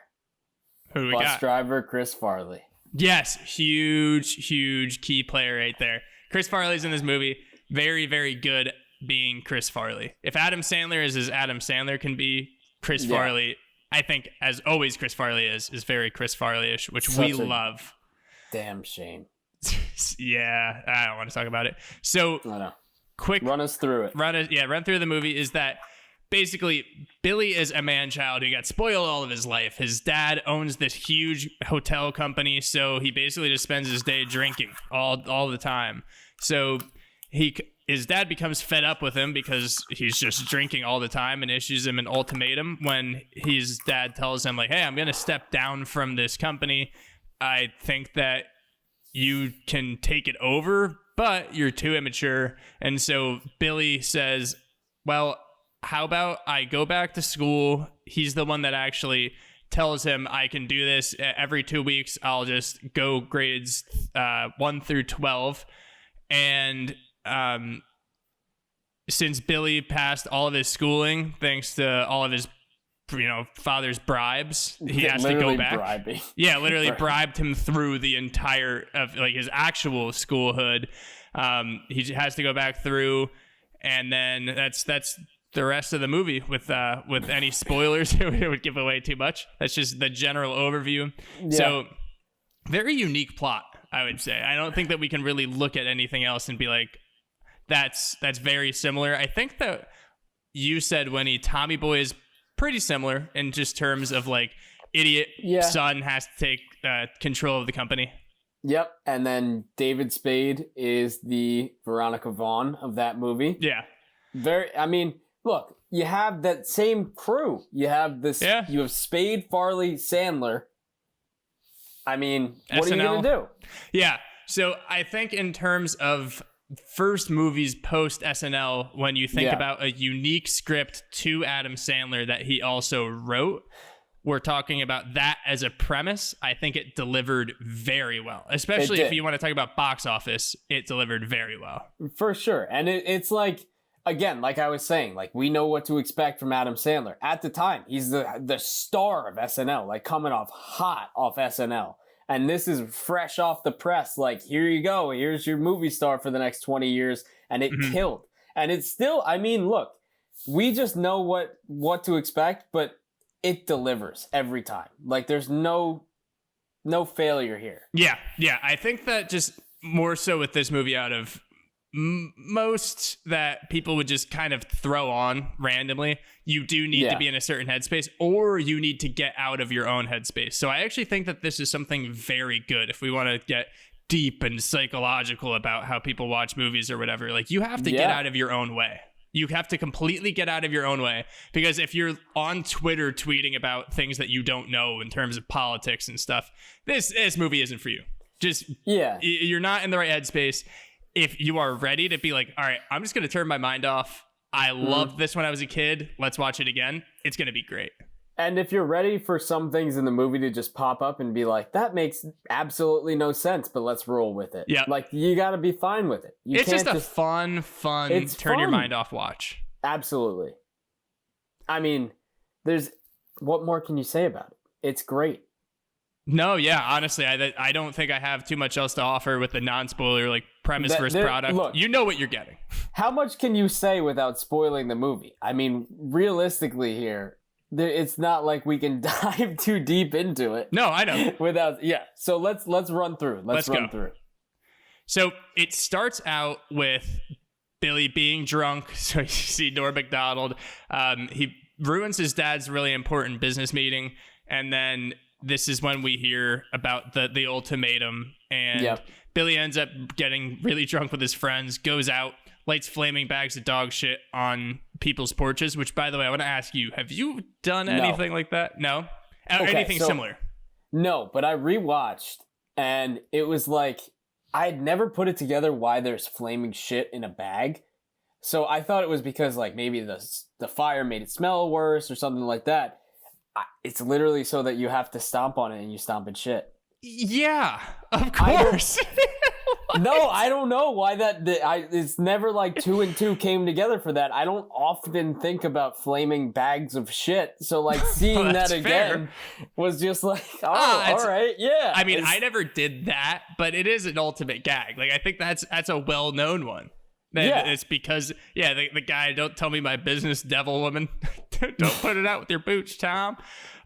Who we Bus got? driver Chris Farley. Yes, huge key player right there. Chris Farley's in this movie. Very, very good being Chris Farley. If Adam Sandler is as Adam Sandler can be, Chris Farley, I think, as always, Chris Farley is very Chris Farley-ish, which we love. Damn shame. Yeah, I don't want to talk about it. So, I know. Quick, run us through it. Run through the movie is that basically Billy is a man-child who got spoiled all of his life. His dad owns this huge hotel company, so he basically just spends his day drinking all the time. So his dad becomes fed up with him because he's just drinking all the time and issues him an ultimatum when his dad tells him, like, hey, I'm going to step down from this company. I think that you can take it over, but you're too immature. And so Billy says, well, how about I go back to school? He's the one that actually tells him I can do this. Every 2 weeks, I'll just go grades 1 through 12. And since Billy passed all of his schooling, thanks to all of his father's bribes, he has to go back. Bribing. Yeah, literally bribed him through the entire of like his actual schoolhood. He has to go back through, and then that's the rest of the movie. With any spoilers, it would give away too much. That's just the general overview. Yeah. So very unique plot, I would say. I don't think that we can really look at anything else and be like, that's very similar. I think that you said Tommy Boy is pretty similar in just terms of like idiot son has to take control of the company. Yep. And then David Spade is the Veronica Vaughn of that movie. Yeah. Look, you have that same crew. You have this. Yeah. You have Spade, Farley, Sandler. I mean, what are you going to do? Yeah. So I think in terms of first movies post SNL, when you think about a unique script to Adam Sandler that he also wrote, we're talking about that as a premise. I think it delivered very well, especially if you want to talk about box office. It delivered very well. For sure. And it's like, again, like I was saying, like we know what to expect from Adam Sandler. At the time, he's the star of SNL, like coming off hot off SNL. And this is fresh off the press. Like, here you go. Here's your movie star for the next 20 years. And it killed. And it's still, I mean, look, we just know what to expect, but it delivers every time. Like, there's no failure here. Yeah. I think that just more so with this movie out of most that people would just kind of throw on randomly, you do need to be in a certain headspace, or you need to get out of your own headspace. So I actually think that this is something very good if we want to get deep and psychological about how people watch movies or whatever. Like, you have to get out of your own way. You have to completely get out of your own way, because if you're on Twitter tweeting about things that you don't know in terms of politics and stuff, this movie isn't for you. Just you're not in the right headspace. If you are ready to be like, all right, I'm just going to turn my mind off. I loved this when I was a kid. Let's watch it again. It's going to be great. And if you're ready for some things in the movie to just pop up and be like, that makes absolutely no sense, but let's roll with it. Yeah. Like, you got to be fine with it. It's just a fun, turn your mind off watch. Absolutely. I mean, what more can you say about it? It's great. No, yeah, honestly, I don't think I have too much else to offer with the non-spoiler, like, premise versus product. Look, you know what you're getting. How much can you say without spoiling the movie? I mean, realistically here, it's not like we can dive too deep into it. No, I know. So let's run through. Let's run through. So it starts out with Billy being drunk. So you see Norm Macdonald. He ruins his dad's really important business meeting, and then this is when we hear about the ultimatum, and Billy ends up getting really drunk with his friends, goes out, lights flaming bags of dog shit on people's porches, which, by the way, I want to ask you, have you done anything like that? No? Anything similar? No, but I rewatched, and it was like, I had never put it together why there's flaming shit in a bag. So I thought it was because, like, maybe the fire made it smell worse or something like that. It's literally so that you have to stomp on it and you stomp in shit. Yeah, of course. No, I don't know why it's never like 2 and 2 came together for that. I don't often think about flaming bags of shit. So like seeing that again was just like, all right, yeah. I mean, I never did that, but it is an ultimate gag. Like I think that's a well-known one. Yeah. It's because, the guy, don't tell me my business, devil woman. Don't put it out with your boots, Tom.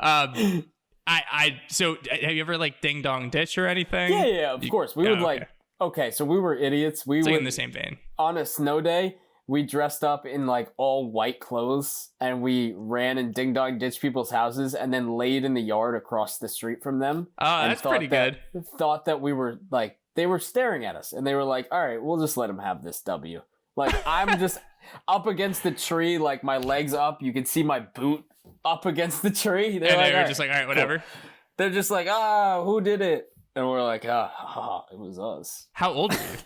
So have you ever like ding dong ditch or anything? Yeah, of course. We would like, okay, so we were idiots. We were in the same vein. On a snow day, we dressed up in like all white clothes and we ran and ding dong ditched people's houses and then laid in the yard across the street from them. Oh, that's pretty good. Thought that we were like, they were staring at us and they were like, all right, we'll just let them have this W. Like, I'm just up against the tree, like my legs up. You can see my boot up against the tree. They were just like, all right, whatever. Cool. They're just like, who did it? And we're like, it was us. How old are you?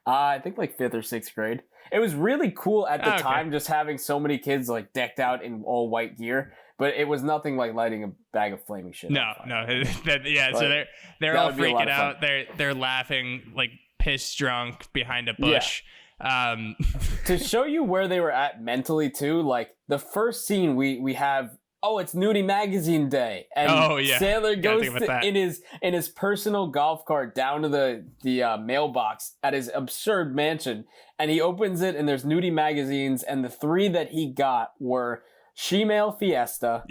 I think like 5th or 6th grade. It was really cool at the time, just having so many kids like decked out in all white gear. But it was nothing like lighting a bag of flaming shit. No. So they're all freaking out. They're laughing like piss drunk behind a bush. Yeah. To show you where they were at mentally too, like the first scene we have, it's Nudie Magazine Day, and Sandler goes in his personal golf cart down to the mailbox at his absurd mansion, and he opens it, and there's Nudie magazines, and the 3 that he got were She-Male Fiesta,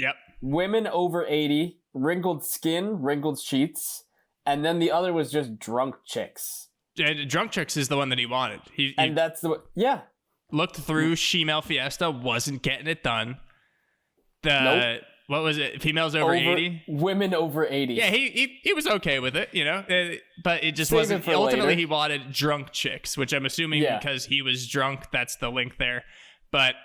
Women Over 80, Wrinkled Skin, Wrinkled Sheets, and then the other was just Drunk Chicks. Drunk Chicks is the one that he wanted. And that's looked through She-Male Fiesta, wasn't getting it done. Nope. What was it? Females over 80? Women over 80. Yeah, he was okay with it, but it just wasn't. Ultimately, he wanted Drunk Chicks, which I'm assuming because he was drunk, that's the link there. But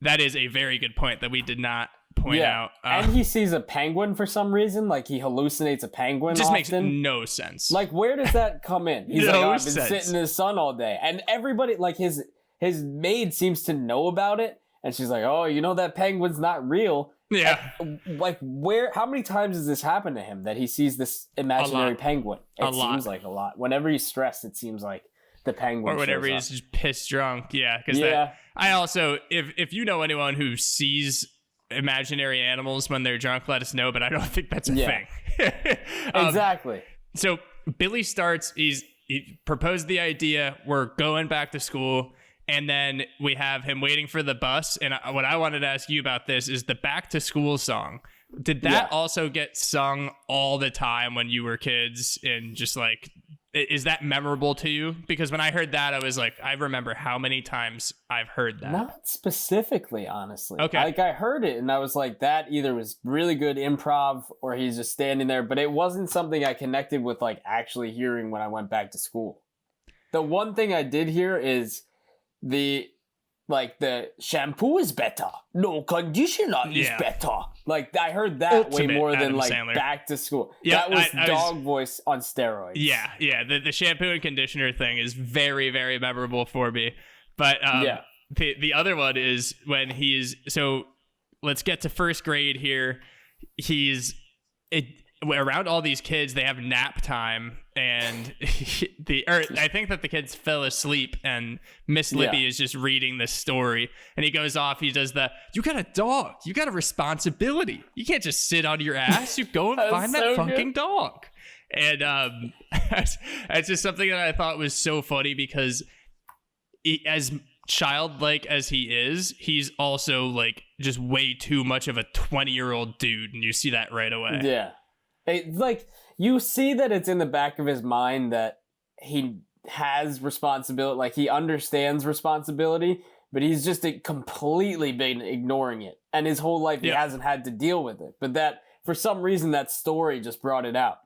that is a very good point that we did not point out. And he sees a penguin for some reason. Like, he hallucinates a penguin just often. Makes no sense. Like, where does that come in? He's like, I've been sitting in the sun all day. And everybody, like, his maid seems to know about it. And she's like, that penguin's not real. Yeah. Like, how many times has this happened to him that he sees this imaginary penguin? It seems like a lot. Whenever he's stressed, it seems like the penguin or whenever he's just pissed drunk. Yeah. Because I also, if you know anyone who sees imaginary animals when they're drunk, let us know, but I don't think that's a thing. Exactly. So Billy starts, he proposed the idea, we're going back to school, and then we have him waiting for the bus. And what I wanted to ask you about this is the back to school song. Did that also get sung all the time when you were kids? And just like, is that memorable to you? Because when I heard that, I was like, I remember how many times I've heard that. Not specifically, honestly. Okay. Like, I heard it and I was like, that either was really good improv or he's just standing there. But it wasn't something I connected with, like, actually hearing when I went back to school. The one thing I did hear is the shampoo is better. No, conditioner is better. Like, I heard that ultimate way more than like Sandler. Back to school. Yep, that was dog voice on steroids. Yeah. The shampoo and conditioner thing is very, very memorable for me. But the other one is when so let's get to first grade here. Around all these kids, they have nap time, and I think that the kids fell asleep, and Miss Libby is just reading this story, and he goes off. He does you got a dog, you got a responsibility. You can't just sit on your ass. You go and find that fucking dog. And that's just something that I thought was so funny because as childlike as he is, he's also like just way too much of a 20-year-old dude, and you see that right away. Yeah. Like, you see that it's in the back of his mind that he has responsibility, like he understands responsibility, but he's just completely been ignoring it. And his whole life he hasn't had to deal with it. But that, for some reason, that story just brought it out.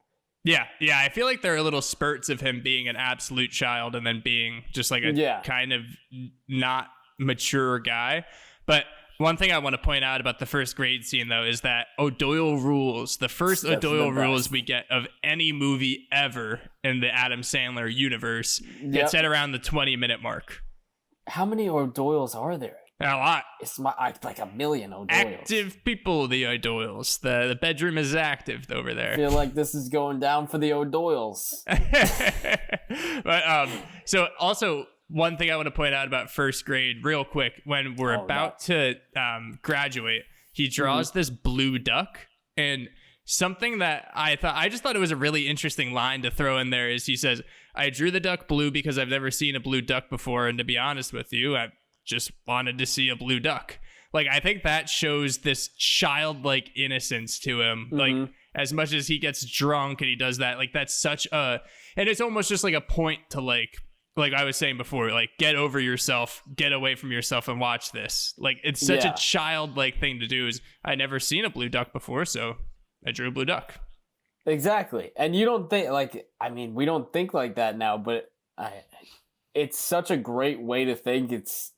Yeah. I feel like there are little spurts of him being an absolute child and then being just like a kind of not mature guy. But one thing I want to point out about the first grade scene, though, is that O'Doyle rules, the first O'Doyle rules we get of any movie ever in the Adam Sandler universe, get set around the 20-minute mark. How many O'Doyles are there? A lot. It's like a million O'Doyles. Active people, the O'Doyles. The bedroom is active over I there. feel like this is going down for the O'Doyles. But so also one thing I want to point out about first grade real quick, when we're about to graduate, he draws this blue duck, and something that I just thought it was a really interesting line to throw in there is he says, I drew the duck blue because I've never seen a blue duck before, and to be honest with you, I just wanted to see a blue duck. Like, I think that shows this childlike innocence to him. Like, as much as he gets drunk and he does that, like, that's such a, and it's almost just like a point to like I was saying before, like, get over yourself, get away from yourself and watch this. Like, it's such a childlike thing to do. Is I never seen a blue duck before, so I drew a blue duck. Exactly. And you don't think, like, I mean, we don't think like that now, but it's such a great way to think. It's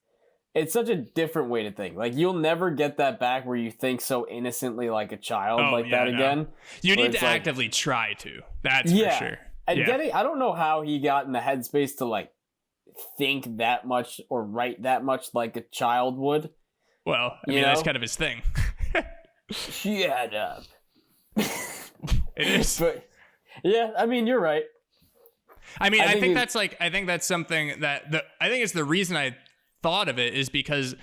such a different way to think. Like, you'll never get that back where you think so innocently like a child that again. You need to actively try to. That's for sure. And I don't know how he got in the headspace to, like, think that much or write that much like a child would. Well, I mean, that's kind of his thing. Shut up. It is. But, yeah, I mean, you're right. I mean, I think that's something that I think it's the reason I thought of it is because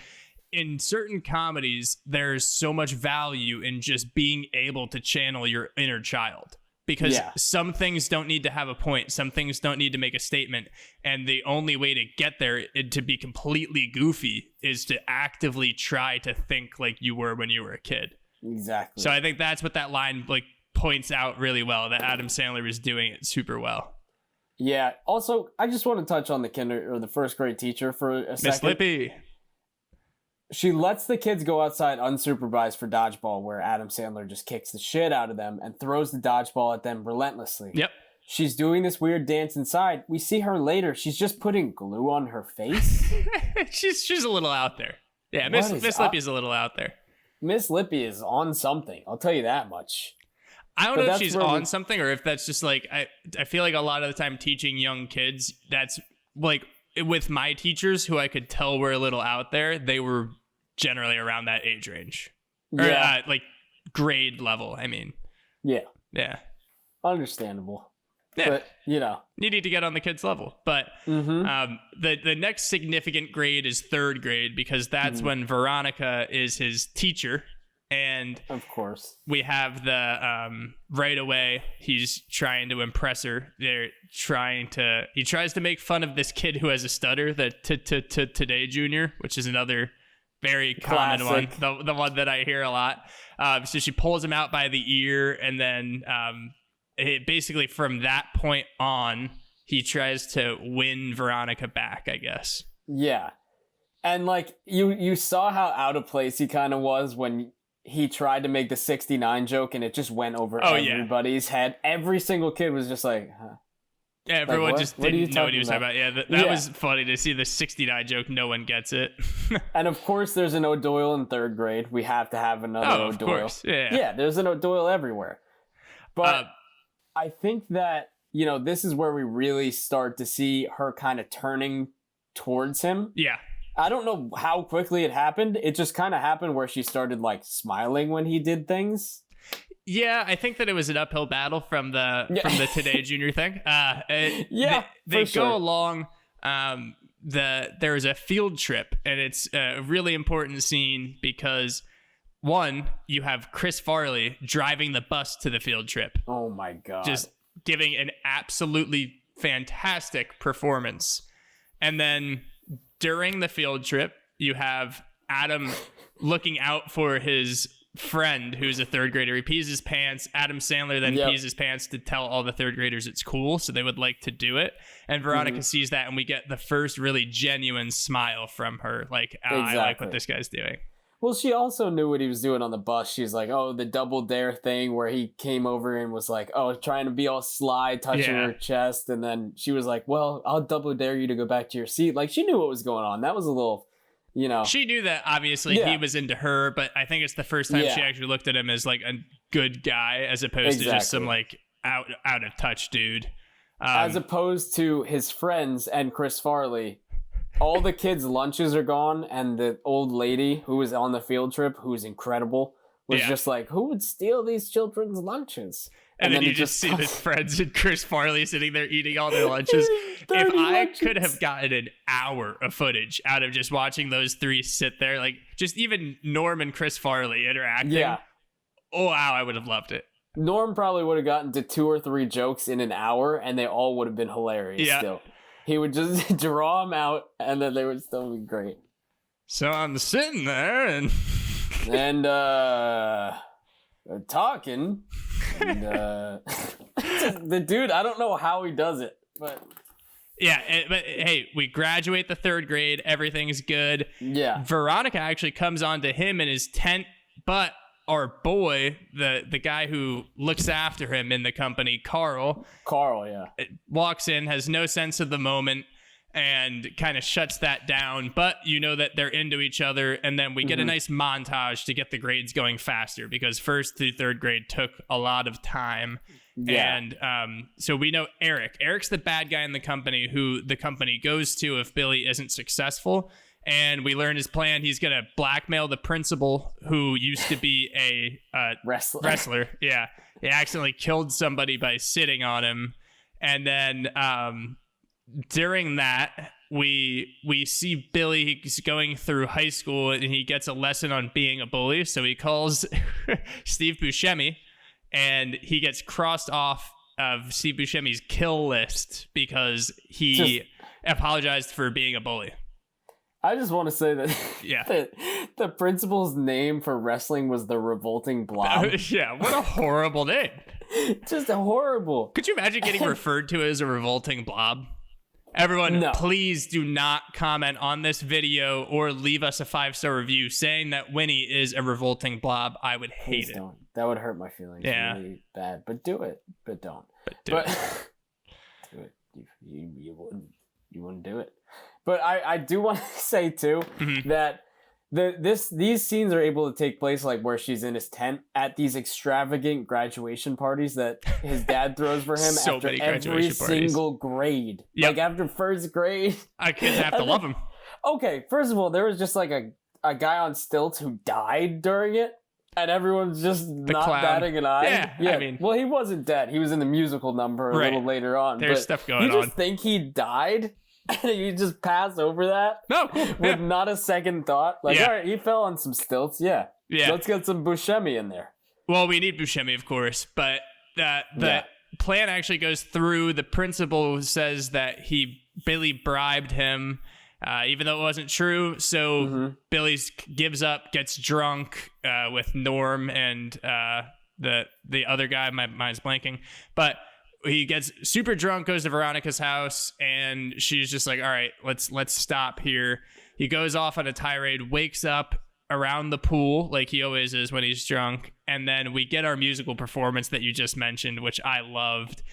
in certain comedies, there's so much value in just being able to channel your inner child. Because some things don't need to have a point. Some things don't need to make a statement. And the only way to get there, to be completely goofy, is to actively try to think like you were when you were a kid. Exactly. So I think that's what that line like points out really well, that Adam Sandler is doing it super well. Yeah. Also, I just want to touch on the first grade teacher for a second. Miss Lippy. She lets the kids go outside unsupervised for dodgeball, where Adam Sandler just kicks the shit out of them and throws the dodgeball at them relentlessly. Yep. She's doing this weird dance inside. We see her later. She's just putting glue on her face. she's a little out there. Yeah, Miss Lippy is a little out there. Miss Lippy is on something. I'll tell you that much. I don't know if she's on something or if that's just like, I feel like a lot of the time teaching young kids, that's like with my teachers who I could tell were a little out there, they were generally around that age range. Or like grade level, I mean. Yeah. Yeah. Understandable. Yeah. But, you need to get on the kids' level. But the next significant grade is third grade, because that's when Veronica is his teacher. And of course, we have the right away he's trying to impress her. He tries to make fun of this kid who has a stutter, the Today Junior, which is another very common one, the one that I hear a lot. So she pulls him out by the ear, and then basically from that point on, he tries to win Veronica back, I guess. Yeah. And like you saw how out of place he kind of was when he tried to make the 69 joke and it just went over everybody's head. Every single kid was just like, huh. Yeah, everyone just didn't know what he was talking about. Yeah, that was funny to see the 69 joke. No one gets it. And of course, there's an O'Doyle in third grade. We have to have another O'Doyle. Of course. Yeah, there's an O'Doyle everywhere. But I think that, this is where we really start to see her kind of turning towards him. Yeah. I don't know how quickly it happened. It just kind of happened where she started like smiling when he did things. Yeah, I think that it was an uphill battle from the Today Junior thing. They go along. There's a field trip, and it's a really important scene because one, you have Chris Farley driving the bus to the field trip. Oh my god! Just giving an absolutely fantastic performance, and then during the field trip, you have Adam looking out for his friend who's a third grader. He pees his pants. Adam Sandler then pees his pants to tell all the third graders it's cool, so they would like to do it. And Veronica sees that, and we get the first really genuine smile from her. Like, I like what this guy's doing. Well, she also knew what he was doing on the bus. She's like, oh, the double dare thing where he came over and was like, oh, trying to be all sly, touching her chest. And then she was like, well, I'll double dare you to go back to your seat. Like, she knew what was going on. That was a little, She knew that, obviously, he was into her, but I think it's the first time she actually looked at him as, like, a good guy as opposed to just some, like, out of touch dude. As opposed to his friends and Chris Farley, all the kids' lunches are gone, and the old lady who was on the field trip, who was incredible, was just like, who would steal these children's lunches? And then you just see his friends and Chris Farley sitting there eating all their lunches. If I could have gotten an hour of footage out of just watching those three sit there, like just even Norm and Chris Farley interacting, oh wow, I would have loved it. Norm probably would have gotten to 2 or 3 jokes in an hour, and they all would have been hilarious still. He would just draw them out, and then they would still be great. So I'm sitting there and talking. And, the dude, I don't know how he does it, but but hey, we graduate the 3rd grade. Everything's good. Yeah. Veronica actually comes on to him in his tent, but our boy, the guy who looks after him in the company, Carl, walks in, has no sense of the moment, and kind of shuts that down. But you know that they're into each other, and then we get a nice montage to get the grades going faster, because 1st through 3rd grade took a lot of time. And so we know Eric's the bad guy in the company who the company goes to if Billy isn't successful. And we learn his plan. He's going to blackmail the principal, who used to be a wrestler. Yeah. He accidentally killed somebody by sitting on him. And then during that, we see Billy, he's going through high school, and he gets a lesson on being a bully. So he calls Steve Buscemi, and he gets crossed off of Steve Buscemi's kill list because he apologized for being a bully. I just want to say that the principal's name for wrestling was the Revolting Blob. What a horrible name. Just horrible. Could you imagine getting referred to as a revolting blob? Everyone, please do not comment on this video or leave us a 5-star review saying that Winnie is a revolting blob. I would hate it. Don't. That would hurt my feelings really bad. But do it. But don't. Do it. You wouldn't do it. But I do want to say too that these scenes are able to take place like where she's in his tent at these extravagant graduation parties that his dad throws for him after every single grade. Like after 1st grade, kids have to love him. Okay, first of all, there was just like a guy on stilts who died during it, and everyone's just not batting an eye. Yeah, I mean, well, he wasn't dead. He was in the musical number a little later on. There's stuff going on. You just think he died? And you just pass over that? No. With not a second thought? Like, all right, he fell on some stilts. Yeah. Let's get some Buscemi in there. Well, we need Buscemi, of course, but the plan actually goes through. The principal says that Billy bribed him, even though it wasn't true. So Billy gives up, gets drunk with Norm and the other guy. My mind's blanking. But he gets super drunk, goes to Veronica's house, and she's just like, all right, let's stop here. He goes off on a tirade, wakes up around the pool like he always is when he's drunk, and then we get our musical performance that you just mentioned, which I loved.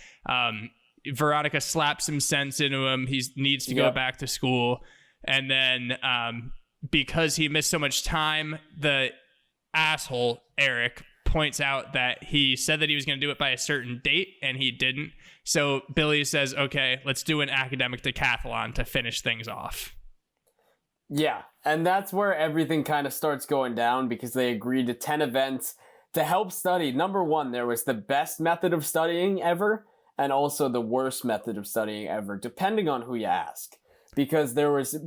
Veronica slaps some sense into him. He needs to go back to school. And then because he missed so much time, the asshole, Eric, points out that he said that he was going to do it by a certain date, and he didn't. So Billy says, okay, let's do an academic decathlon to finish things off. Yeah, and that's where everything kind of starts going down, because they agreed to 10 events to help study. Number 1, there was the best method of studying ever, and also the worst method of studying ever, depending on who you ask. Because there was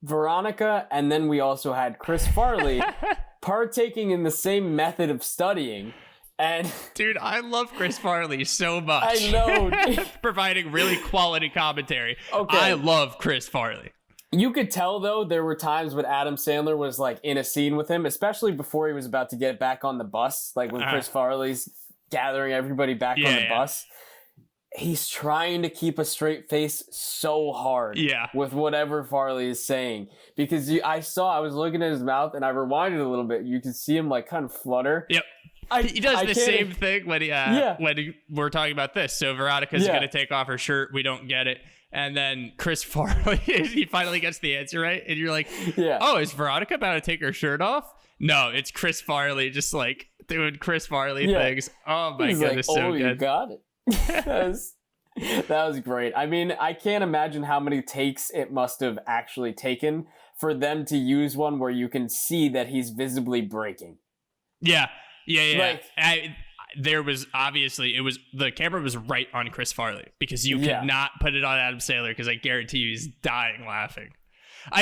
Veronica, and then we also had Chris Farley partaking in the same method of studying. And dude, I love Chris Farley so much. I know. Providing really quality commentary. Okay. I love Chris Farley. You could tell, though, there were times when Adam Sandler was like in a scene with him, especially before he was about to get back on the bus, like when Chris Farley's gathering everybody back on the bus. He's trying to keep a straight face so hard with whatever Farley is saying. Because I was looking at his mouth and I rewinded a little bit. You can see him like kind of flutter. Yep. He does the same thing when we're talking about this. So Veronica's going to take off her shirt. We don't get it. And then Chris Farley, he finally gets the answer right. And you're like, oh, is Veronica about to take her shirt off? No, it's Chris Farley just like doing Chris Farley things. Oh my goodness, like, so good. You got it. That was great. I mean, I can't imagine how many takes it must have actually taken for them to use one where you can see that he's visibly breaking. Yeah. Like- There was obviously, the camera was right on Chris Farley because you could not put it on Adam Sandler because I guarantee you he's dying laughing.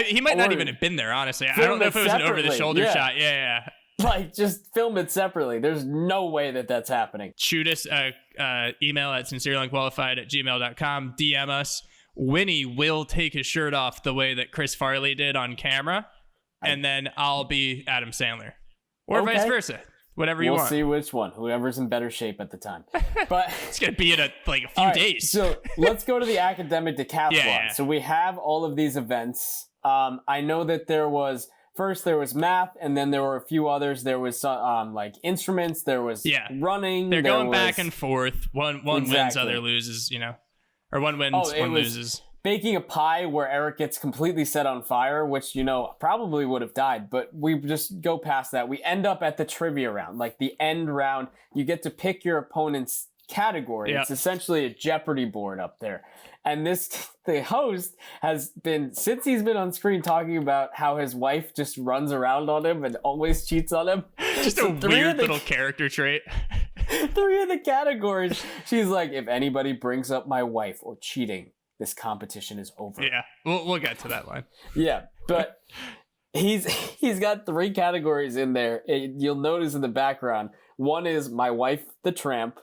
He might not even have been there, honestly. I don't know if it was an over-the-shoulder shot. Yeah. Like, just film it separately. There's no way that that's happening. Shoot us email at sincerelyunqualified@gmail.com. DM us. Winnie will take his shirt off the way that Chris Farley did on camera, and then I'll be Adam Sandler. Or vice versa. Whatever you want. We'll see which one. Whoever's in better shape at the time. But it's going to be in a few days. So let's go to the academic decathlon. Yeah. So we have all of these events. I know that there was math, and then there were a few others. There was like instruments. There was running. They're going back and forth. One wins, other loses. Or one wins, one loses. Baking a pie where Eric gets completely set on fire, which probably would have died, but we just go past that. We end up at the trivia round, like the end round. You get to pick your opponent's category. It's essentially a Jeopardy board up there. And the host has been, since he's been on screen, talking about how his wife just runs around on him and always cheats on him. Just a weird little character trait. 3 of the categories, she's like, if anybody brings up my wife or cheating, this competition is over. Yeah, we'll get to that line. Yeah, but he's got 3 categories in there. You'll notice in the background, one is my wife, the tramp.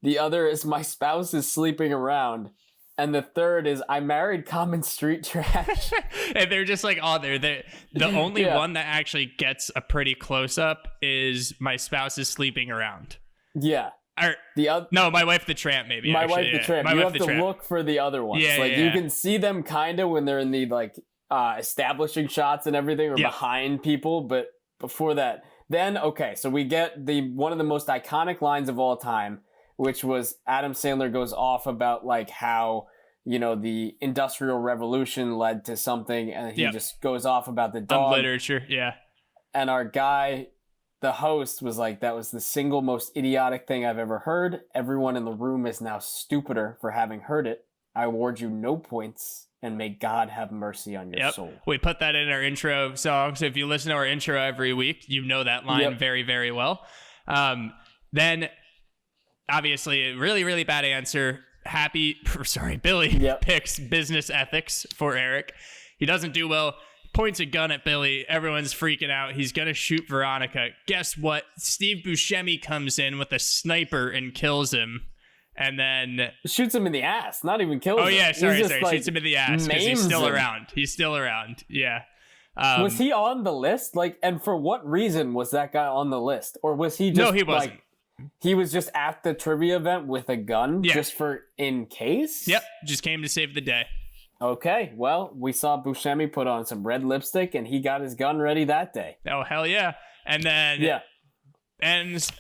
The other is my spouse is sleeping around. And the third is I married common street trash. And they're just like, the only one that actually gets a pretty close up is my spouse is sleeping around. Yeah. No, my wife the tramp, maybe. My wife the tramp. You have to look for the other ones. You can see them kind of when they're in the establishing shots and everything, or behind people, but before that. Then so we get one of the most iconic lines of all time, which was Adam Sandler goes off about how the Industrial Revolution led to something, and he just goes off about the dog literature. And our guy, the host, was like, that was the single most idiotic thing I've ever heard. Everyone in the room is now stupider for having heard it. I award you no points, and may God have mercy on your soul. We put that in our intro song, so if you listen to our intro every week, you know that line very, very well. Then, obviously, a really, really bad answer. Billy picks business ethics for Eric. He doesn't do well. Points a gun at Billy. Everyone's freaking out. He's going to shoot Veronica. Guess what? Steve Buscemi comes in with a sniper and kills him. And then shoots him in the ass. Not even kills him. Oh, yeah. Sorry. Shoots him in the ass because he's still around. He's still around. Yeah. Was he on the list? And for what reason was that guy on the list? Or was he just No, he wasn't. He was just at the trivia event with a gun just for in case? Yep. Just came to save the day. Okay, well, we saw Buscemi put on some red lipstick, and he got his gun ready that day. Oh, hell yeah. And then ends.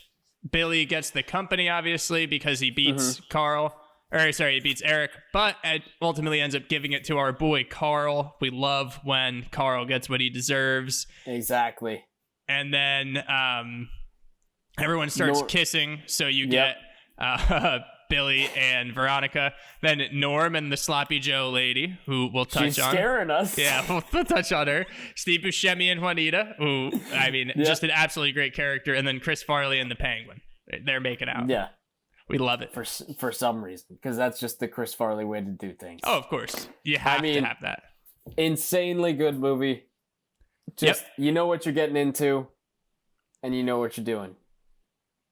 Billy gets the company, obviously, because he beats he beats Eric, but ultimately ends up giving it to our boy Carl. We love when Carl gets what he deserves. Exactly. And then everyone starts kissing, so you get Billy and Veronica, then Norm and the Sloppy Joe lady, who we'll touch on. She's scaring us. Yeah, we'll touch on her. Steve Buscemi and Juanita, who, just an absolutely great character. And then Chris Farley and the Penguin. They're making out. Yeah. We love it. For some reason, because that's just the Chris Farley way to do things. Oh, of course. You have to have that. Insanely good movie. Just, you know what you're getting into, and you know what you're doing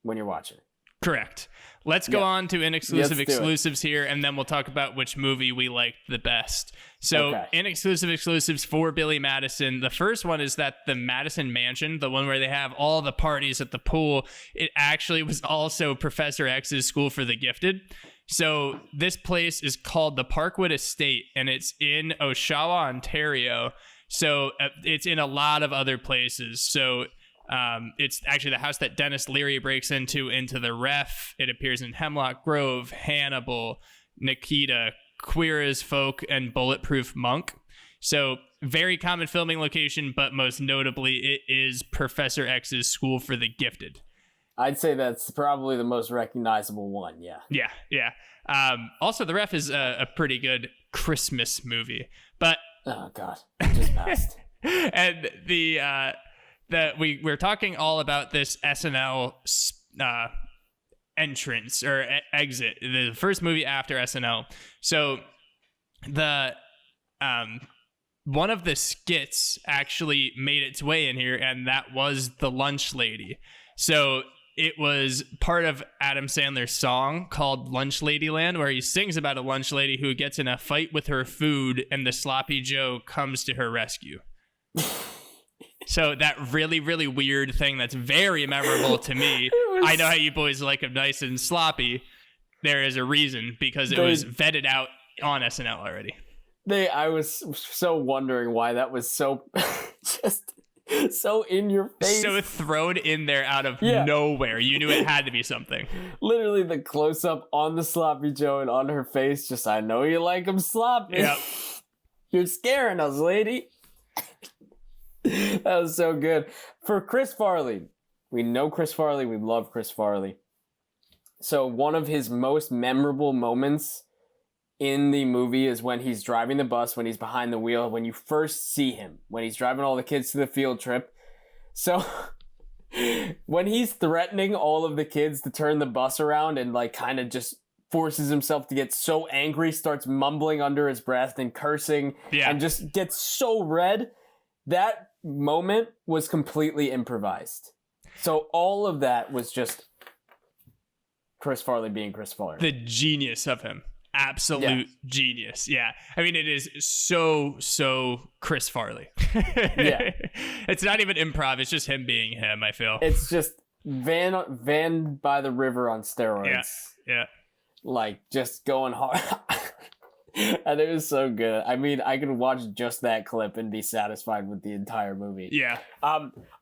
when you're watching. Correct. Let's go on to Inexclusive exclusives here, and then we'll talk about which movie we liked the best. So, Inexclusive exclusives for Billy Madison. The first one is that the Madison Mansion, the one where they have all the parties at the pool, it actually was also Professor X's School for the Gifted. So, this place is called the Parkwood Estate, and it's in Oshawa, Ontario. So, it's in a lot of other places. So, it's actually the house that Dennis Leary breaks into the Ref. It appears in Hemlock Grove, Hannibal, Nikita, Queer as Folk, and Bulletproof Monk. So very common filming location, but most notably it is Professor X's School for the Gifted. I'd say that's probably the most recognizable one. Yeah. Yeah. Also, The Ref is a pretty good Christmas movie, but Oh God, it just passed. and we're talking all about this SNL entrance or exit, the first movie after SNL. So the one of the skits actually made its way in here, and that was the lunch lady. So it was part of Adam Sandler's song called Lunch Lady Land, where he sings about a lunch lady who gets in a fight with her food and the sloppy Joe comes to her rescue. So that really, really weird thing that's very memorable to me. I know how you boys like them nice and sloppy. There is a reason, because it was vetted out on SNL already. I was so wondering why that was so just so in your face. So thrown in there out of nowhere. You knew it had to be something. Literally the close-up on the sloppy Joe and on her face, just, I know you like them sloppy. Yep. You're scaring us, lady. That was so good. For Chris Farley, we know Chris Farley. We love Chris Farley. So one of his most memorable moments in the movie is when he's driving the bus, when he's behind the wheel, when you first see him, when he's driving all the kids to the field trip. So when he's threatening all of the kids to turn the bus around and like kind of just forces himself to get so angry, starts mumbling under his breath and cursing and just gets so red, that moment was completely improvised. So all of that was just Chris Farley being Chris Farley. The genius of him. Absolute genius. Yeah. I mean, it is so Chris Farley. Yeah. It's not even improv. It's just him being him, I feel. It's just Van by the river on steroids. Yeah. Like, just going hard. And it was so good. I mean, I could watch just that clip and be satisfied with the entire movie. Yeah.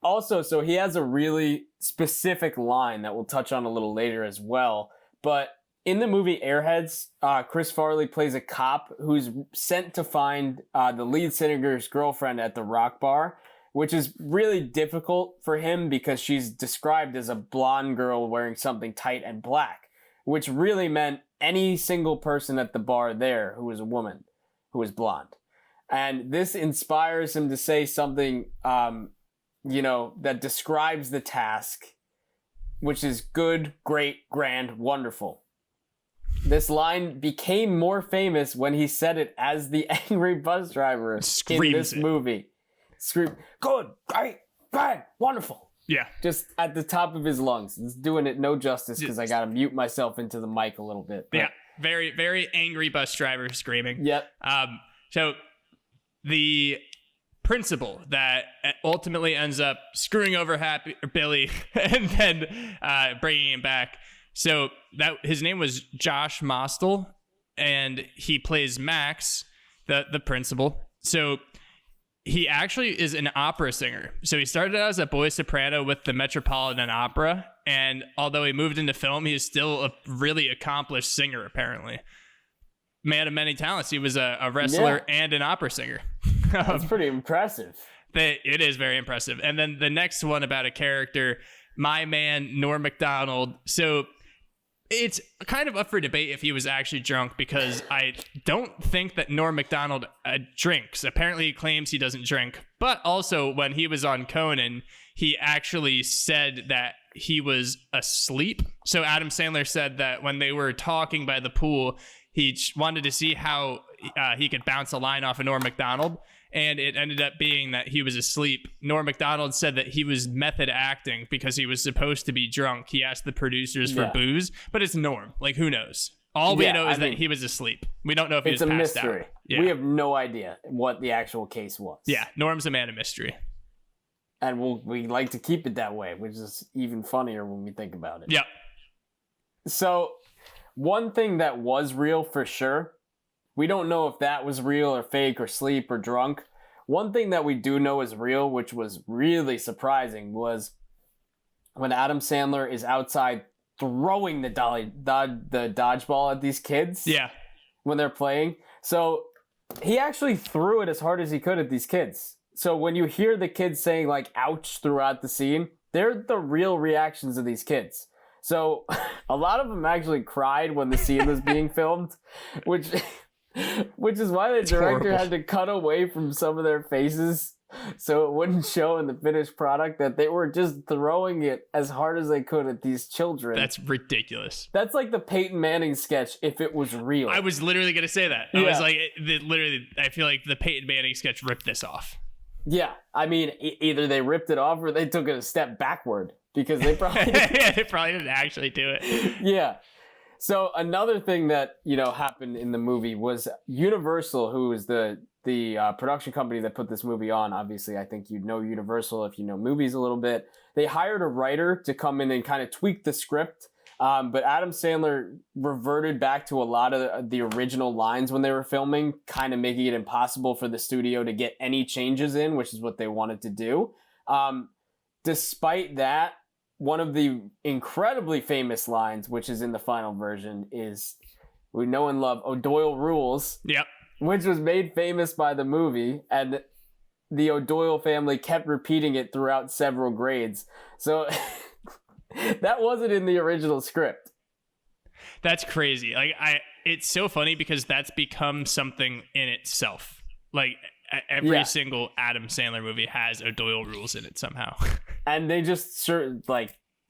Also, so he has a really specific line that we'll touch on a little later as well. But in the movie Airheads, Chris Farley plays a cop who's sent to find the lead singer's girlfriend at the rock bar, which is really difficult for him because she's described as a blonde girl wearing something tight and black, which really meant any single person at the bar there who was a woman who was blonde. And this inspires him to say something, that describes the task, which is good, great, grand, wonderful. This line became more famous when he said it as the angry bus driver in this movie. Scream, good, great, grand, wonderful. Yeah. Just at the top of his lungs. It's doing it no justice because I got to mute myself into the mic a little bit. But yeah. Very, very angry bus driver screaming. Yep. So the principal that ultimately ends up screwing over Billy and then bringing him back. So that his name was Josh Mostel, and he plays Max, the principal. So he actually is an opera singer. So he started out as a boy soprano with the Metropolitan Opera, and although he moved into film, he is still a really accomplished singer, apparently. Man of many talents. He was a wrestler and an opera singer. That's pretty impressive. It is very impressive. And then the next one about a character, my man, Norm Macdonald. So it's kind of up for debate if he was actually drunk, because I don't think that Norm Macdonald drinks. Apparently he claims he doesn't drink. But also when he was on Conan, he actually said that he was asleep. So Adam Sandler said that when they were talking by the pool, he wanted to see how he could bounce a line off of Norm Macdonald. And it ended up being that he was asleep. Norm Macdonald said that he was method acting because he was supposed to be drunk. He asked the producers for booze, but it's Norm. Like, who knows? All we know is that he was asleep. We don't know if he was passed out. It's a mystery. Yeah. We have no idea what the actual case was. Yeah, Norm's a man of mystery. And we like to keep it that way, which is even funnier when we think about it. Yep. So, one thing that was real for sure, we don't know if that was real or fake or sleep or drunk. One thing that we do know is real, which was really surprising, was when Adam Sandler is outside throwing the dodgeball at these kids. Yeah. When they're playing. So he actually threw it as hard as he could at these kids. So when you hear the kids saying like ouch throughout the scene, they're the real reactions of these kids. So a lot of them actually cried when the scene was being filmed, which is why the director had to cut away from some of their faces so it wouldn't show in the finished product that they were just throwing it as hard as they could at these children. That's ridiculous. That's like the Peyton Manning sketch if it was real. I was literally going to say that. I was like, literally, I feel like the Peyton Manning sketch ripped this off. Yeah, I mean, either they ripped it off or they took it a step backward because they probably they probably didn't actually do it. Yeah. So another thing that happened in the movie was Universal, who is the production company that put this movie on. Obviously, I think you'd know Universal if you know movies a little bit. They hired a writer to come in and kind of tweak the script. But Adam Sandler reverted back to a lot of the original lines when they were filming, kind of making it impossible for the studio to get any changes in, which is what they wanted to do. Despite that, one of the incredibly famous lines, which is in the final version, is we know and love O'Doyle rules. Yep. Which was made famous by the movie, and the O'Doyle family kept repeating it throughout several grades. So that wasn't in the original script. That's crazy. Like it's so funny because that's become something in itself. Like every single Adam Sandler movie has O'Doyle rules in it somehow. And they just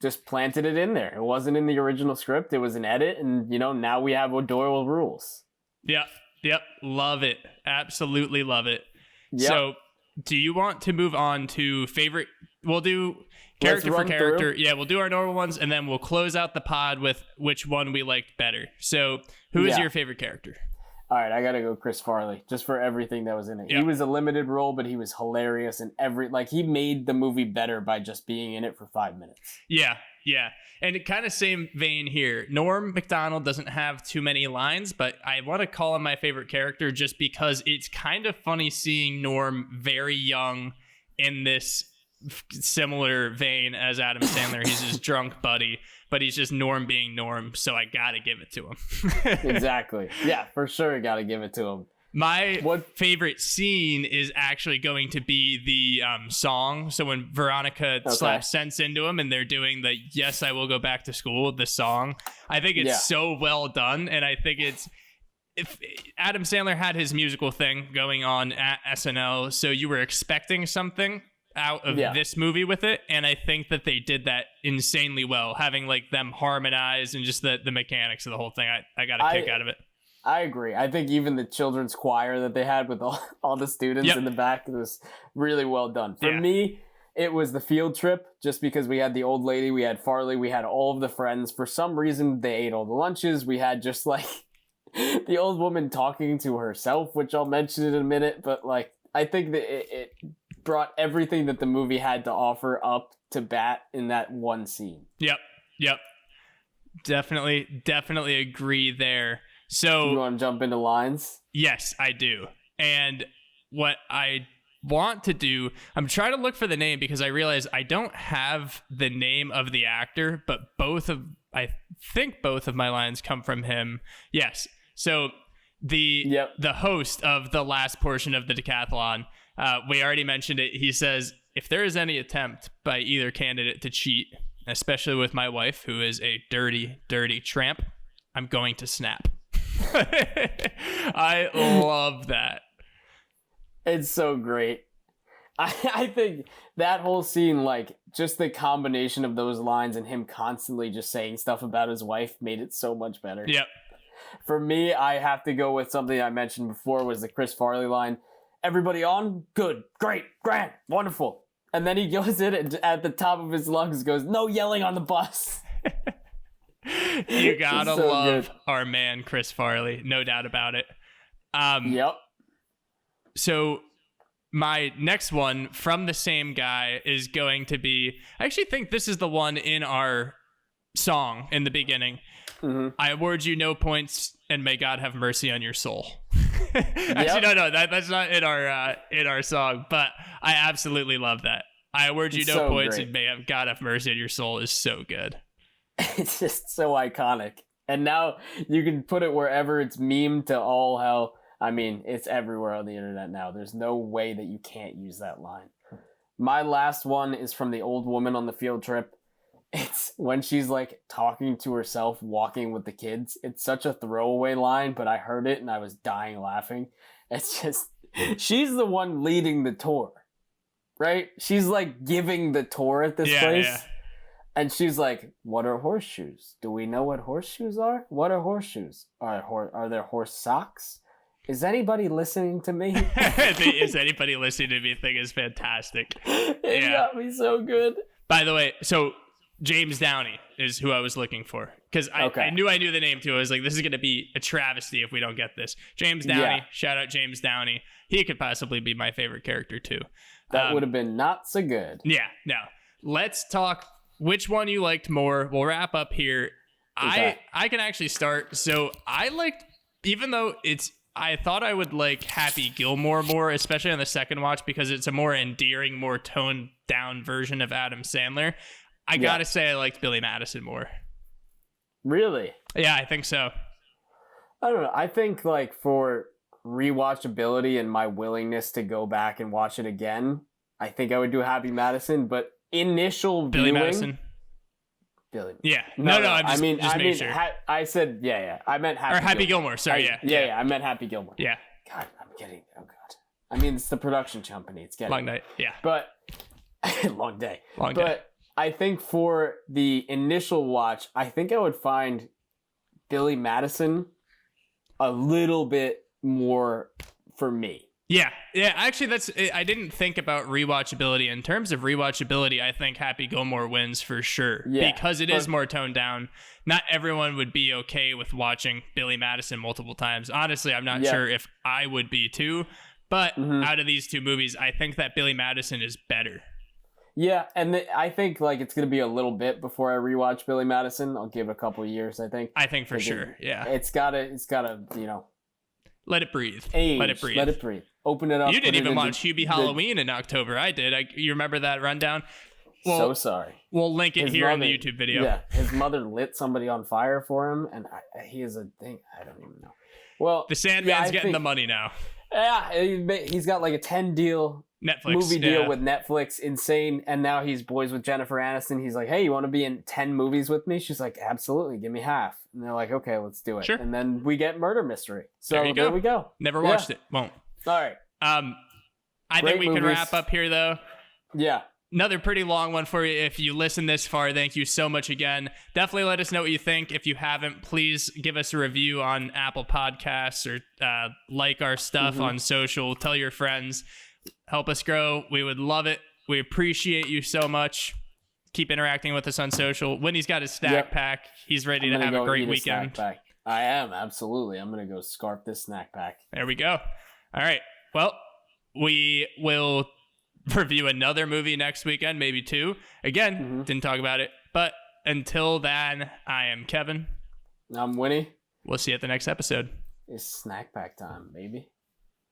just planted it in there. It wasn't in the original script. It was an edit, and now we have O'Doyle rules. Yep. Love it. Absolutely love it. Yep. So, do you want to move on to favorite? We'll do character for character. Through. Yeah, we'll do our normal ones, and then we'll close out the pod with which one we liked better. So, who is your favorite character? All right, I gotta go Chris Farley, just for everything that was in it. Yep. He was a limited role, but he was hilarious, and he made the movie better by just being in it for 5 minutes. Yeah. And it kind of same vein here. Norm Macdonald doesn't have too many lines, but I want to call him my favorite character just because it's kind of funny seeing Norm very young in this similar vein as Adam Sandler. He's his drunk buddy, but he's just Norm being Norm, so I gotta give it to him. Exactly. Yeah, for sure, gotta give it to him. My favorite scene is actually going to be the song. So when Veronica slaps sense into him and they're doing the "Yes, I Will Go Back to School," the song, I think it's so well done, and I think if Adam Sandler had his musical thing going on at SNL, so you were expecting something out of this movie with it, and I think that they did that insanely well, having like them harmonize and just the mechanics of the whole thing. I got a kick out of it. I agree. I think even the children's choir that they had with all the students in the back was really well done. For me, it was the field trip, just because we had the old lady, we had Farley, we had all of the friends. For some reason, they ate all the lunches. We had just like the old woman talking to herself, which I'll mention in a minute. But like, I think that it brought everything that the movie had to offer up to bat in that one scene. Yep. Definitely agree there. So you want to jump into lines? Yes, I do. And what I want to do, I'm trying to look for the name because I realize I don't have the name of the actor, but I think both of my lines come from him. Yes. So the host of the last portion of the decathlon, we already mentioned it. He says, if there is any attempt by either candidate to cheat, especially with my wife, who is a dirty, dirty tramp, I'm going to snap. I love that. It's so great. I think that whole scene, like just the combination of those lines and him constantly just saying stuff about his wife made it so much better. Yep. For me, I have to go with something I mentioned before, was the Chris Farley line. Everybody on? Good, great, grand, wonderful. And then he goes in and at the top of his lungs goes, no yelling on the bus. You gotta love our man Chris Farley, no doubt about it. Yep. So my next one from the same guy is going to be, I actually think this is the one in our song in the beginning. Mm-hmm. I award you no points, and may God have mercy on your soul. Actually, no, that's not in our song, but I absolutely love that. I award you no points, and may God have mercy on your soul is so good. It's just so iconic. And now you can put it wherever it's memed to all hell. I mean, it's everywhere on the internet now. There's no way that you can't use that line. My last one is from the old woman on the field trip. It's when she's like talking to herself, walking with the kids. It's such a throwaway line, but I heard it and I was dying laughing. It's just, she's the one leading the tour, right? She's like giving the tour at this place. Yeah. And she's like, what are horseshoes? Do we know what horseshoes are? What are horseshoes? Are there horse socks? Is anybody listening to me? Is anybody listening to me thing is fantastic. It got me so good. By the way, so James Downey is who I was looking for. Because I knew the name too. I was like, this is going to be a travesty if we don't get this. James Downey. Shout out James Downey. He could possibly be my favorite character too. That would have been not so good. Yeah, no. Let's talk which one you liked more. We'll wrap up here. I can actually start. So I liked, even though I thought I would like Happy Gilmore more, especially on the second watch, because it's a more endearing, more toned down version of Adam Sandler. I gotta say I liked Billy Madison more. Really? Yeah, I think so. I don't know. I think like for rewatchability and my willingness to go back and watch it again, I think I would do Happy Madison, but initial Billy viewing, Madison. Billy. Yeah. No. I mean, sure. I said, I meant Happy Gilmore. Sorry, yeah. I meant Happy Gilmore. Yeah. God, I'm getting. Oh God. I mean, it's the production company. It's getting long night. Yeah. But long day. Long day. But I think for the initial watch, I think I would find Billy Madison a little bit more for me. Yeah. Actually, I didn't think about rewatchability. In terms of rewatchability, I think Happy Gilmore wins for sure. Yeah, because it is more toned down. Not everyone would be okay with watching Billy Madison multiple times. Honestly, I'm not sure if I would be too. But out of these two movies, I think that Billy Madison is better. Yeah, and I think like it's going to be a little bit before I rewatch Billy Madison. I'll give it a couple of years, I think. I think for sure, yeah. It's got to, let it breathe. Age, let it breathe. Let it breathe. Open it up. You didn't even watch Hubie Halloween in October. I did. You remember that rundown? Well, so sorry. We'll link it here in the YouTube video. Yeah, his mother lit somebody on fire for him, and he is a thing. I don't even know. Well, the Sandman's getting the money now. Yeah, he's got like a 10 deal movie deal with Netflix, insane. And now he's boys with Jennifer Aniston. He's like, hey, you want to be in 10 movies with me? She's like, absolutely, give me half. And they're like, okay, let's do it. Sure. And then we get Murder Mystery. So there we go. Never watched it. Won't. All right. I think we can wrap up here though. Yeah. Another pretty long one for you. If you listen this far, thank you so much again. Definitely let us know what you think. If you haven't, please give us a review on Apple Podcasts or like our stuff on social. Tell your friends. Help us grow. We would love it. We appreciate you so much. Keep interacting with us on social. Winnie's got his snack pack. He's ready to have a great weekend. I am, absolutely. I'm going to go scarf this snack pack. There we go. All right. Well, we will review another movie next weekend, maybe two. Again, didn't talk about it. But until then, I am Kevin. I'm Winnie. We'll see you at the next episode. It's snack pack time, baby.